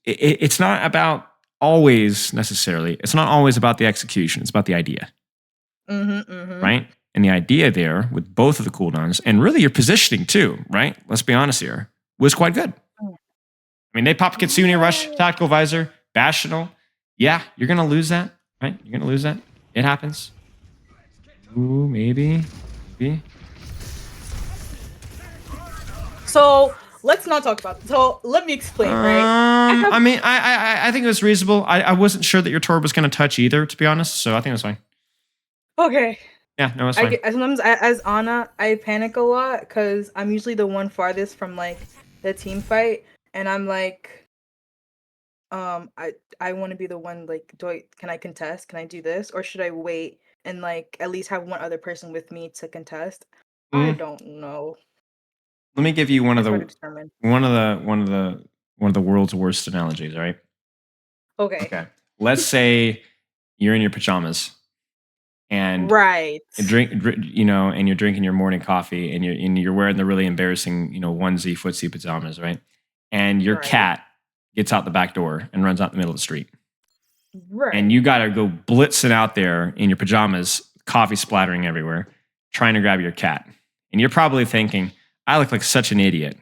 it's not about always necessarily. It's not always about the execution. It's about the idea, right? And the idea there with both of the cooldowns and really your positioning too, right? Let's be honest here, was quite good. I mean, they popped Kitsune Rush, Tactical Visor, Bastional. Yeah, you're gonna lose that, right? You're gonna lose that. It happens. Ooh, maybe. So let's not talk about. So let me explain. Right. I mean, I think it was reasonable. I wasn't sure that your Torb was gonna touch either, to be honest. So I think it was fine. Okay. Yeah, no, it's fine. Sometimes as Ana, I panic a lot because I'm usually the one farthest from like the team fight, and I'm like, I want to be the one like, can I contest? Can I do this, or should I wait and like at least have one other person with me to contest? I don't know. Let me give you It's hard to determine. one of the world's worst analogies. All right. Okay. Let's say you're in your pajamas and Right. and and you're drinking your morning coffee and you're wearing the really embarrassing, onesie footsie pajamas, right? And your Right. cat gets out the back door and runs out the middle of the street. Right. And you got to go blitzing out there in your pajamas, coffee splattering everywhere, trying to grab your cat. And you're probably thinking, I look like such an idiot.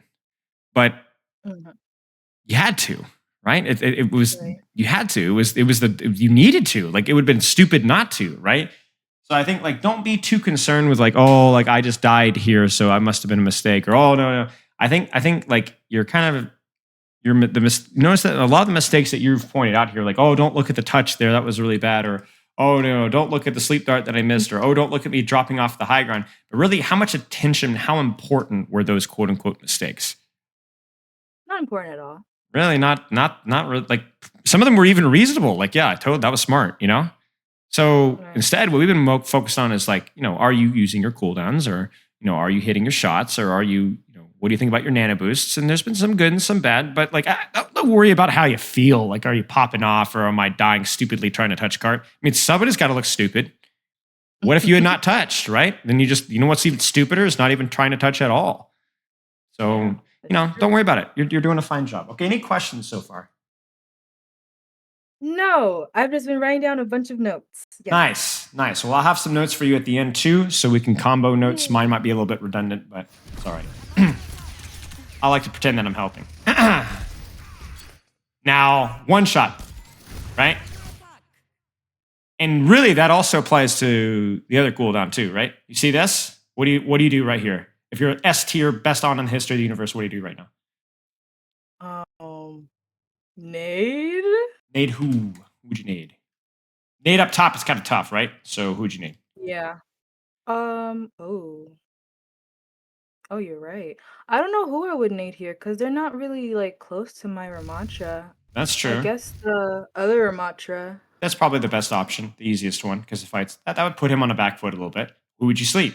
But you had to, right? It was Right. You had to. You needed to. Like, it would have been stupid not to, right? So I think, like, don't be too concerned with like, oh, like I just died here, so I must have been a mistake, or oh no. I think like you're kind of notice that a lot of the mistakes that you've pointed out here, like, oh, don't look at the touch there, that was really bad, or oh no, don't look at the sleep dart that I missed, or oh, don't look at me dropping off the high ground. But really, how much attention, how important were those quote unquote mistakes? Not important at all. Really, not really, like some of them were even reasonable. Like, yeah, that was smart, So instead, what we've been focused on is like, are you using your cooldowns, or are you hitting your shots, or are you, what do you think about your nano boosts? And there's been some good and some bad, but like, don't worry about how you feel. Like, are you popping off, or am I dying stupidly trying to touch a card? I mean, somebody's got to look stupid. What if you had not touched, right? Then what's even stupider is not even trying to touch at all. So, don't worry about it. You're doing a fine job. Okay, any questions so far? No, I've just been writing down a bunch of notes. Yes. Nice. Well, I'll have some notes for you at the end too, so we can combo notes. Mine might be a little bit redundant, but it's all right. I like to pretend that I'm helping. Now, one shot, right? And really, that also applies to the other cooldown too, right? You see this? What do you do right here? If you're S tier, best on in the history of the universe, what do you do right now? Nade? Nade who? Who'd you nade? Nade up top is kind of tough, right? So who'd you nade? Yeah. Oh, you're right. I don't know who I would nade here because they're not really like close to my Ramattra. That's true. I guess the other Ramattra. That's probably the best option, the easiest one, because if that would put him on the back foot a little bit. Who would you sleep?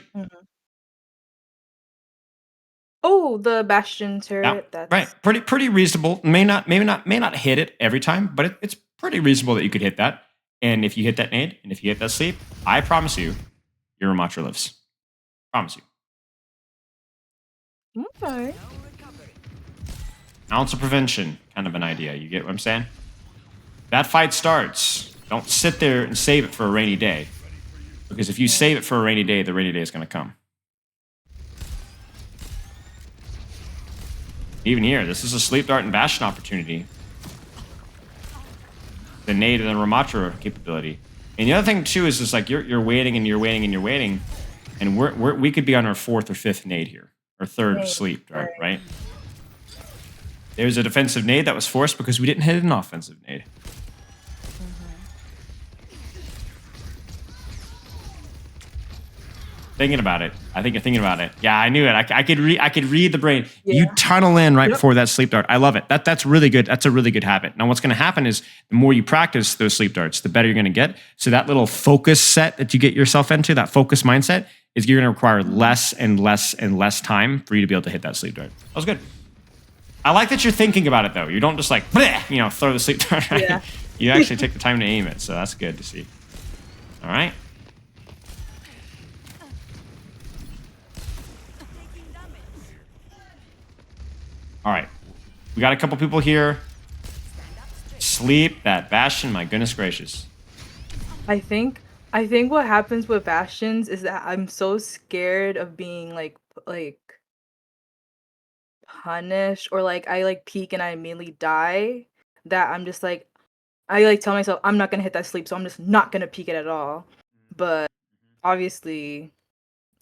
Oh, the Bastion turret. Yeah, right. Pretty reasonable. May not hit it every time, but it's pretty reasonable that you could hit that. And if you hit that nade, and if you hit that sleep, I promise you, your Ramattra lives. Promise you. Okay. Ounce of prevention, kind of an idea. You get what I'm saying? That fight starts. Don't sit there and save it for a rainy day. Because if you save it for a rainy day, the rainy day is going to come. Even here, this is a sleep dart and bastion opportunity. The nade and the Ramattra capability. And the other thing too is just like you're waiting and you're waiting and you're waiting, and we could be on our fourth or fifth nade here, or third sleep dart, right? There's a defensive nade that was forced because we didn't hit an offensive nade. Thinking about it. I think you're thinking about it. Yeah, I knew it. I could read the brain. Yeah. You tunnel in right before that sleep dart. I love it. That's really good. That's a really good habit. Now, what's going to happen is the more you practice those sleep darts, the better you're going to get. So that little focus set that you get yourself into, that focus mindset, is you're going to require less and less and less time for you to be able to hit that sleep dart. That was good. I like that you're thinking about it, though. You don't just like, bleh, you know, throw the sleep dart. Right? Yeah. You actually take the time to aim it, so that's good to see. All right. All right. We got a couple people here. Sleep that Bastion, my goodness gracious. I think what happens with Bastions is that I'm so scared of being like punished, or like I like peek and I immediately die, that I'm just like I like tell myself I'm not gonna hit that sleep, so I'm just not gonna peek it at all. But obviously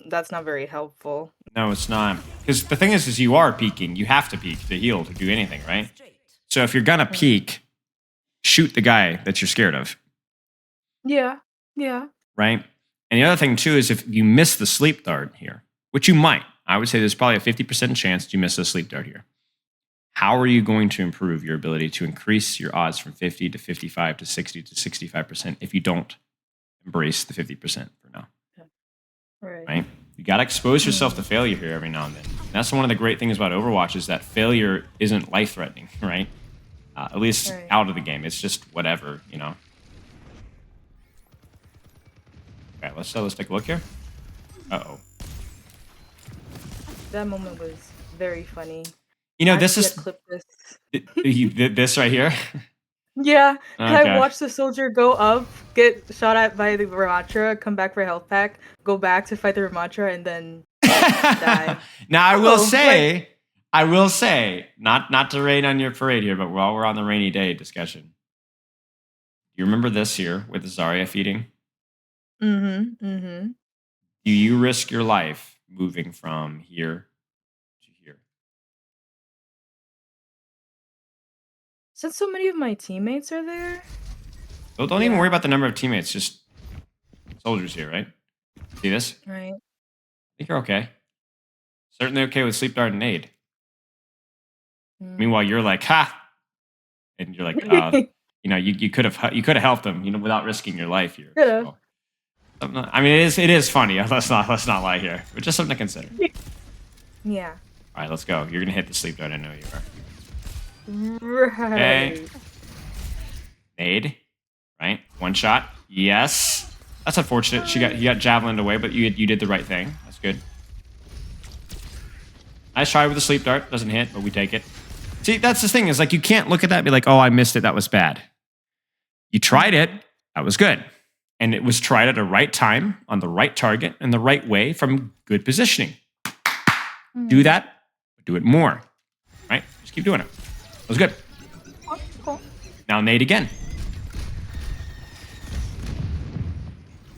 that's not very helpful. No, it's not. Because the thing is you are peeking. You have to peek to heal, to do anything, right? So if you're gonna peek, shoot the guy that you're scared of. Yeah. Yeah. Right? And the other thing, too, is if you miss the sleep dart here, which you might, I would say there's probably a 50% chance that you miss the sleep dart here. How are you going to improve your ability to increase your odds from 50 to 55 to 60 to 65% if you don't embrace the 50% for now? Right? You got to expose yourself to failure here every now and then. And that's one of the great things about Overwatch is that failure isn't life-threatening, right? At least out of the game. It's just whatever, you know? Okay, let's take a look here. Uh-oh. That moment was very funny. You know, this is clip this. this right here. Yeah, Okay. I watched the soldier go up, get shot at by the Ramatra, come back for a health pack, go back to fight the Ramatra, and then die. Now I will say, not to rain on your parade here, but while we're on the rainy day discussion, you remember this here with the Zarya feeding? Mm-hmm. Mm-hmm. Do you risk your life moving from here to here? Since so many of my teammates are there. Well, don't even worry about the number of teammates, just soldiers here, right? See this? Right. I think you're okay. Certainly okay with sleep dart and nade. Meanwhile, you're like, ha! And you're like, you know, you could have helped them, you know, without risking your life here. So, I mean, it is funny. Let's not lie here, but just something to consider. Yeah. All right, let's go. You're gonna hit the sleep dart. I know you are. Right. Okay. Nade, right? One shot. Yes. That's unfortunate. He got javelined away, but you did the right thing. That's good. Nice try with the sleep dart. Doesn't hit, but we take it. See, that's the thing is like you can't look at that and be like, oh, I missed it. That was bad. You tried it. That was good. And it was tried at a right time, on the right target, and the right way from good positioning. Do that, but do it more. Right? Just keep doing it. That was good. Now nade again.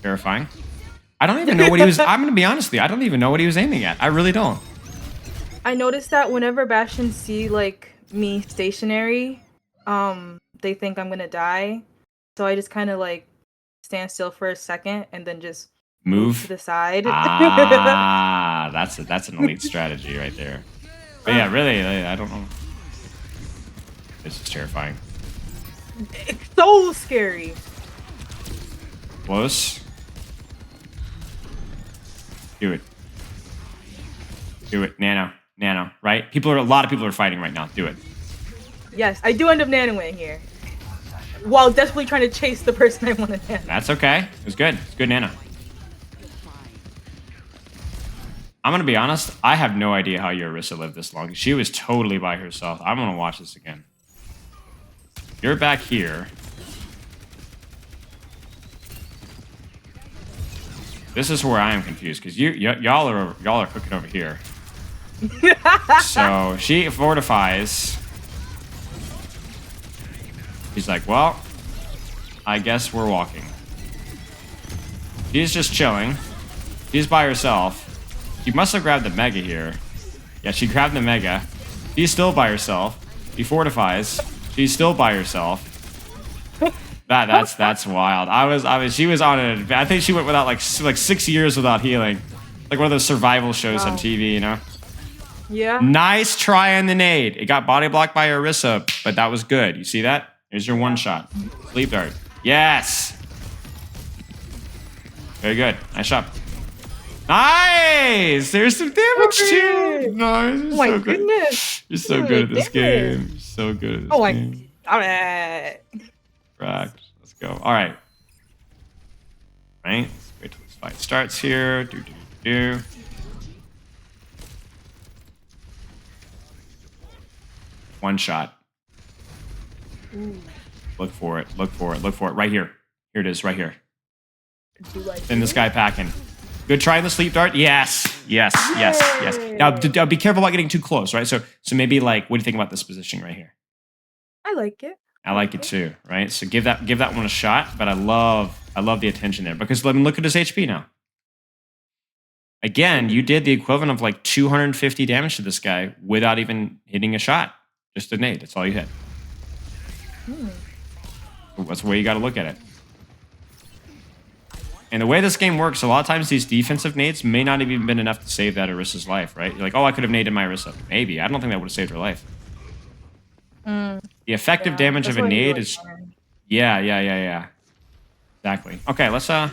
Verifying. I don't even know what he was. I'm going to be honest with you. I don't even know what he was aiming at. I really don't. I noticed that whenever Bastions see like me stationary, they think I'm gonna die. So I just kind of like stand still for a second and then just move to the side. Ah, that's an elite strategy right there. But yeah, really, I don't know. This is terrifying. It's so scary. Close. Do it. Do it, Nano, right? A lot of people are fighting right now. Do it. Yes, I do end up nanoing here. While desperately trying to chase the person I want to nano. That's okay. It was good. It's good nano. I'm going to be honest. I have no idea how your Orisa lived this long. She was totally by herself. I'm going to watch this again. You're back here. This is where I am confused because y'all are cooking over here. So she fortifies. He's like, well, I guess we're walking. She's just chilling. She's by herself. She must have grabbed the Mega here. Yeah, she grabbed the Mega. She's still by herself. She fortifies. She's still by herself. That's wild. She was on it. I think she went without like 6 years without healing. Like one of those survival shows on TV, you know? Yeah. Nice try on the nade. It got body blocked by Orisa, but that was good. You see that? Here's your one shot. Sleep dart. Yes. Very good. Nice shot. Nice! There's some damage too. Hooray! Nice. You're Oh my so good. goodness! You're so Look good at at this the damage. game. You're so good at this Oh my game. god. Correct. Let's go. All right. Right. Let's wait till this fight starts here. Do. One shot. Ooh, Look for it. Look for it. Look for it. Right here. Here it is. Right here. do I Send this do guy packing. Good try in the sleep dart. Yes. Yes. Yes. Yes. Now, be careful about getting too close, right? So maybe like, what do you think about this positioning right here? I like it. I like it too, right? So give that one a shot. But I love the attention there because let me look at his HP now. Again, you did the equivalent of like 250 damage to this guy without even hitting a shot. Just a nade. That's all you hit. That's the way you got to look at it. And the way this game works, a lot of times these defensive nades may not have even been enough to save that Orissa's life, right? You're like, oh, I could have naded my Orissa. Maybe. I don't think that would have saved her life. The effective damage of a nade is... Yeah. Exactly. Okay, let's look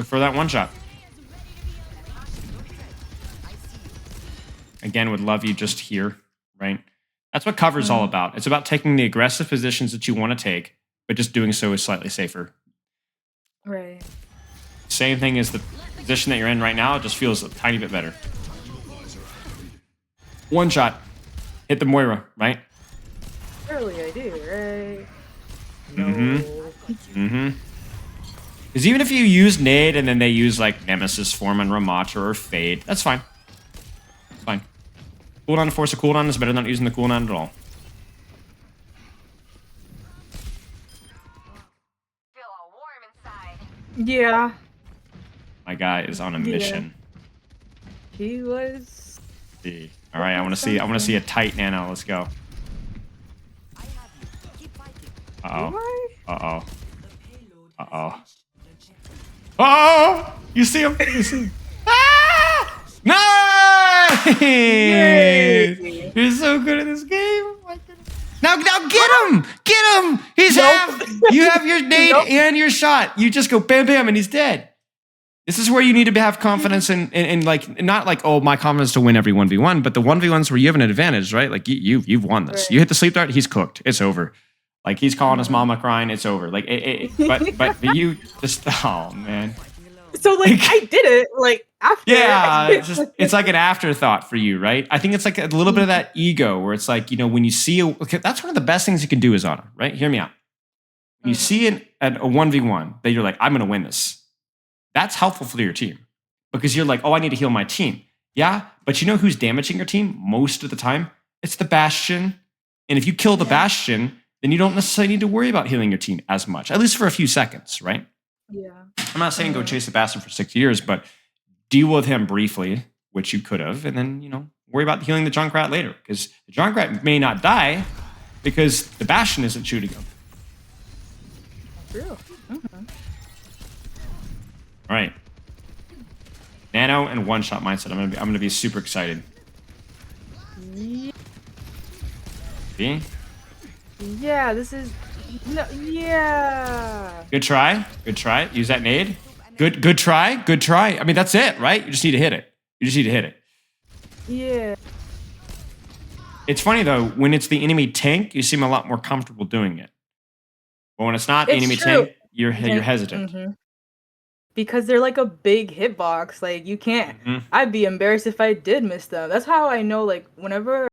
for that one shot. Again, would love you just here, right? That's what cover's all about. It's about taking the aggressive positions that you want to take, but just doing so is slightly safer. Right. Same thing as the position that you're in right now. It just feels a tiny bit better. One shot. Hit the Moira, right? Surely I do, right? Because even if you use nade and then they use like Nemesis form on Ramatra or Fade, that's fine. It's fine. Cooldown to force a cooldown is better than not using the cooldown at all. Yeah. My guy is on a mission. He was. See. All right, I want to see a tight Nano. Let's go. Uh-oh. Oh! You see him? Ah! Nice! Yay! You're so good at this game. Oh my goodness. Now get him! Get him! He's half. You have your nade and your shot. You just go bam, bam, and he's dead. This is where you need to have confidence in like, not like, oh, my confidence to win every 1v1, but the 1v1s where you have an advantage, right? Like you've won this. Right. You hit the sleep dart, he's cooked. It's over. Like he's calling his mama crying, it's over. Like, but you just, oh man. So like I did it like after. Yeah, it's like an afterthought for you, right? I think it's like a little bit of that ego where it's like, you know, when you see that's one of the best things you can do is Anna, right? Hear me out. When you see a 1v1 that you're like, I'm gonna win this. That's helpful for your team because you're like, oh, I need to heal my team. Yeah, but you know who's damaging your team most of the time? It's the Bastion. And if you kill the Bastion, then you don't necessarily need to worry about healing your team as much, at least for a few seconds, right? Yeah. I'm not saying go chase the Bastion for 6 years, but deal with him briefly, which you could have, and then, you know, worry about healing the Junkrat later because the Junkrat may not die because the Bastion isn't shooting him. True. All right. Nano and one-shot mindset. I'm gonna be super excited. See? Yeah, this is yeah. Good try. Good try. Use that nade. Good try. Good try. I mean, that's it, right? You just need to hit it. Yeah. It's funny though, when it's the enemy tank, you seem a lot more comfortable doing it. But when it's not the enemy tank, you're hesitant. Because they're like a big hitbox. Like you can't. I'd be embarrassed if I did miss them. That's how I know. Like whenever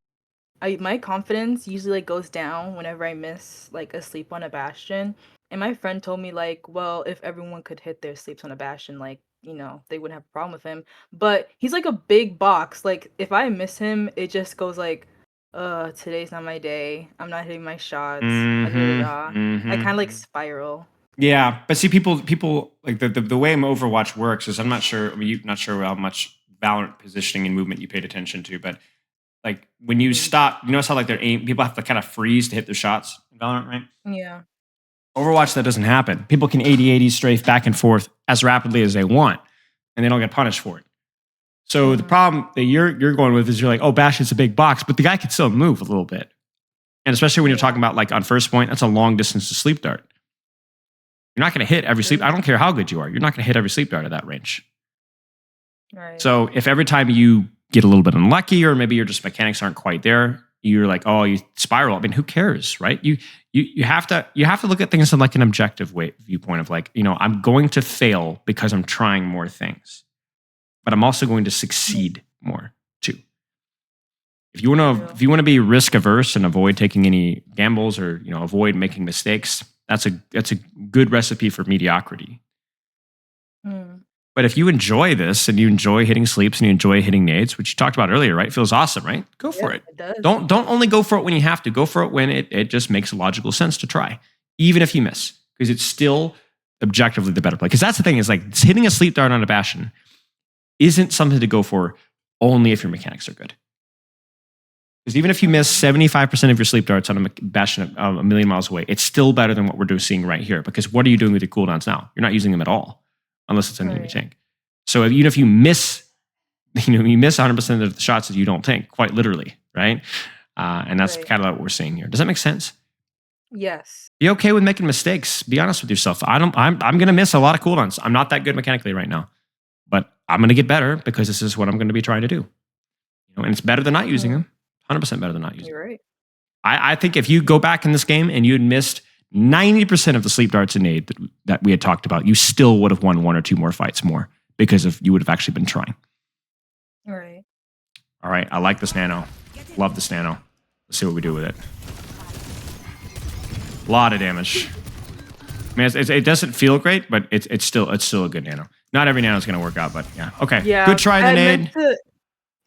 my confidence usually like goes down whenever I miss like a sleep on a Bastion. And my friend told me like, well, if everyone could hit their sleeps on a Bastion, like, you know, they wouldn't have a problem with him. But he's like a big box. Like if I miss him, it just goes like, today's not my day. I'm not hitting my shots. I kind of like spiral. Yeah, but see, people like the way Overwatch works is I'm not sure. I mean, you're not sure how much Valorant positioning and movement you paid attention to, but like when you stop, you notice how like people have to kind of freeze to hit their shots in Valorant, right? Yeah. Overwatch, that doesn't happen. People can 80-80 strafe back and forth as rapidly as they want, and they don't get punished for it. So the problem that you're going with is you're like, oh, Bastion's a big box, but the guy can still move a little bit, and especially when you're talking about like on first point, that's a long distance to sleep dart. You're not going to hit every sleep. I don't care how good you are. You're not going to hit every sleep dart at that range. Right. So if every time you get a little bit unlucky, or maybe your just mechanics aren't quite there, you're like, oh, you spiral. I mean, who cares, right? You have to look at things in like an objective viewpoint of like, I'm going to fail because I'm trying more things, but I'm also going to succeed more too. If you want to be risk averse and avoid taking any gambles, or avoid making mistakes, that's a good recipe for mediocrity. But if you enjoy this and you enjoy hitting sleeps and you enjoy hitting nades, which you talked about earlier, right? Feels awesome, right? Go for it. It does. Don't only go for it when you have to. Go for it when it just makes logical sense to try, even if you miss, because it's still objectively the better play. Because that's the thing, is like hitting a sleep dart on a bastion isn't something to go for only if your mechanics are good. Because even if you miss 75% of your sleep darts on a bastion a million miles away, it's still better than what we're seeing right here. Because what are you doing with your cooldowns now? You're not using them at all, unless it's an enemy tank. So even if you miss, you miss 100% of the shots that you don't tank, quite literally, right? And that's kind of what we're seeing here. Does that make sense? Yes. Be okay with making mistakes. Be honest with yourself. I'm going to miss a lot of cooldowns. I'm not that good mechanically right now, but I'm going to get better because this is what I'm going to be trying to do. And it's better than not using them. 100% better than not using. You're right. I think if you go back in this game and you had missed 90% of the sleep darts and nade that we had talked about, you still would have won one or two more fights more because you would have actually been trying. All right. All right. I like this Nano. Love this Nano. Let's see what we do with it. A lot of damage. I mean, it doesn't feel great, but it's still a good Nano. Not every Nano is going to work out, but yeah. Okay. Yeah. Good try, the nade.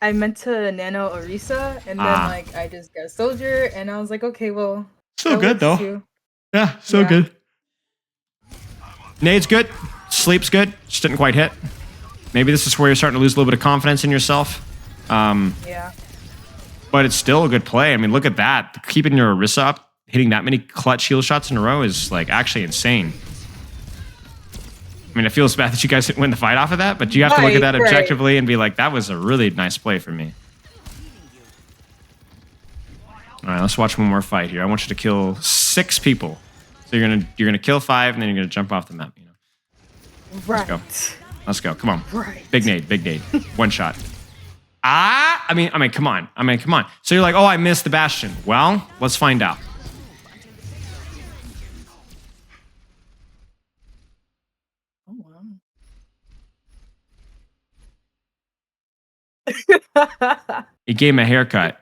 I meant to Nano Orisa, and then I just got Soldier, and I was like, okay, well. So good though. Too. Yeah, so good. Nade's good. Sleep's good. Just didn't quite hit. Maybe this is where you're starting to lose a little bit of confidence in yourself. Yeah. But it's still a good play. I mean, look at that. Keeping your Orisa up, hitting that many clutch heal shots in a row is like actually insane. I mean, it feels bad that you guys didn't win the fight off of that, but you have to look at that objectively and be like, that was a really nice play for me. All right, let's watch one more fight here. I want you to kill 6 people. So you're gonna kill 5, and then you're gonna jump off the map. Right. Let's go. Come on. Right. Big nade. One shot. I mean, come on. So you're like, oh, I missed the bastion. Well, let's find out. He gave him a haircut,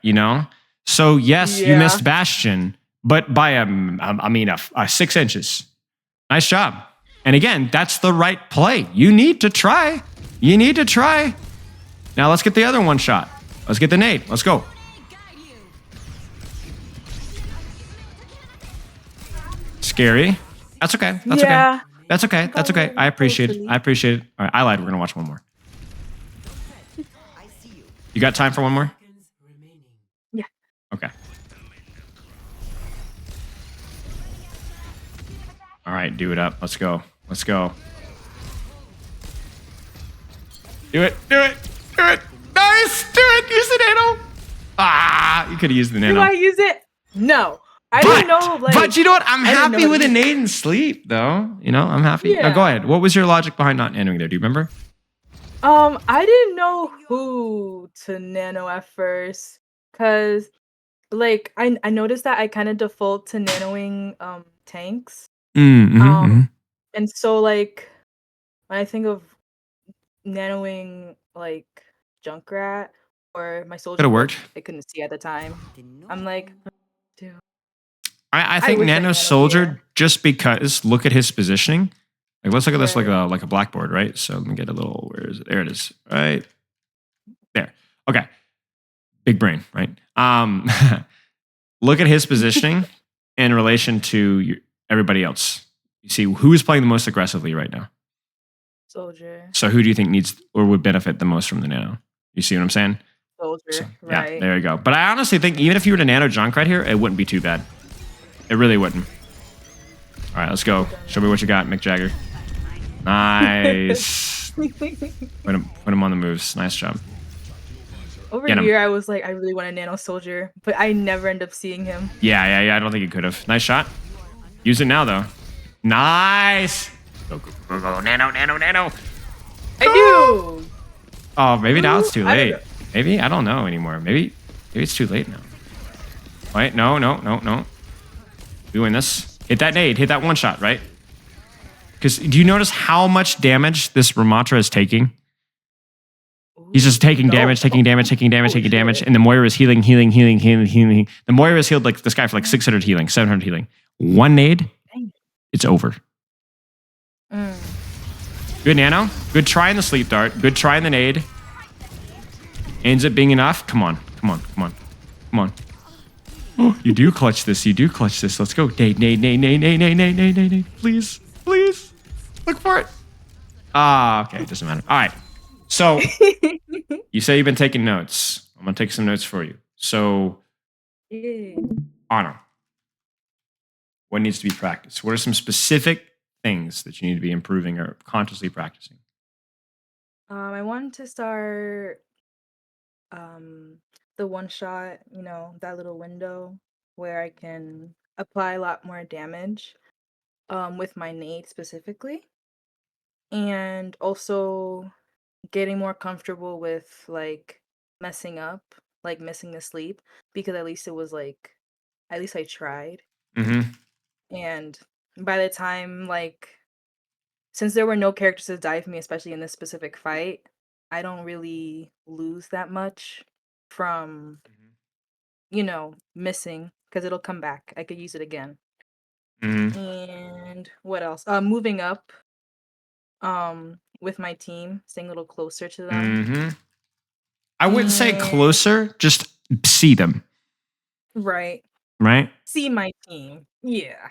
So yes, you missed bastion, but by a 6 inches. Nice job. And again, that's the right play. You need to try. Now let's get the other one shot. Let's get the nade. Let's go. Scary. That's okay. That's okay. I appreciate it. All right, I lied. We're gonna watch one more. You got time for one more? Yeah. Okay. All right, do it up. Let's go. Do it. Nice. Do it. Use the Nano. You could have used the Nano. Do I use it? No. I don't know. But you know what? I'm happy with a nade and sleep, though. I'm happy. Yeah. Now, go ahead. What was your logic behind not nanoing there? Do you remember? I didn't know who to nano at first, cause I noticed that I kind of default to nanoing tanks. And so when I think of nanoing Junkrat or my soldier, could have worked. I couldn't see at the time. I'm like, dude. I think Nano Soldier, just because look at his positioning. Let's look at this like a blackboard, right? So let me get a little. Where is it? There it is. Right there. Okay. Big brain, right? Look at his positioning in relation to everybody else. You see who is playing the most aggressively right now. Soldier. So who do you think needs or would benefit the most from the Nano? You see what I'm saying? Soldier. Right. Yeah, there you go. But I honestly think even if you were to Nano Junkrat here, it wouldn't be too bad. It really wouldn't. All right, let's go. Show me what you got, Mick Jagger. Nice. Put him on the moves. Nice job. Over here, I was like, I really want a Nano Soldier, but I never end up seeing him. Yeah. I don't think you could have. Nice shot. Use it now, though. Nice. Go, Nano. I do. Oh, maybe now it's Ooh, too I don't late. know. Maybe I don't know anymore. Maybe it's too late now. Wait, no. We win this. Hit that nade. Hit that one shot, right? Because do you notice how much damage this Ramatra is taking? He's just Ooh, taking no. damage, taking damage, taking damage, Holy taking damage, shit. and the Moira is healing. The Moira has healed like this guy for like 600 healing, 700 healing. One nade, Dang. it's over. Mm. Good Nano. Good try in the sleep dart. Good try in the nade. Ends up being enough. Come on. Oh, you do clutch this. Let's go. Nade. Please. Look for it. Okay. It doesn't matter. All right. So you say you've been taking notes. I'm going to take some notes for you. So, Yeah. Anna, what needs to be practiced? What are some specific things that you need to be improving or consciously practicing? I wanted to start the one shot, that little window where I can apply a lot more damage with my nade specifically. And also getting more comfortable with like messing up, like missing the sleep, because at least it was like at least I tried. Mm-hmm. And by the time like since there were no characters to die for me, especially in this specific fight, I don't really lose that much from, missing because it'll come back. I could use it again. Mm-hmm. And what else? Moving up with my team, staying a little closer to them. Mm-hmm. I wouldn't say And closer, just see them, right. right? See my team. Yeah.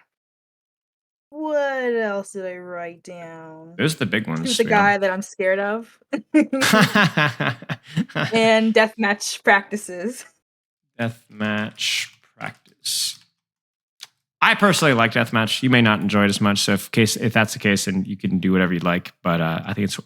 What else did I write down? Those are the big Shoot ones, the you know. guy that I'm scared of. And deathmatch practices. Deathmatch practice. I personally like deathmatch. You may not enjoy it as much, so if that's the case, then you can do whatever you like. But I think it's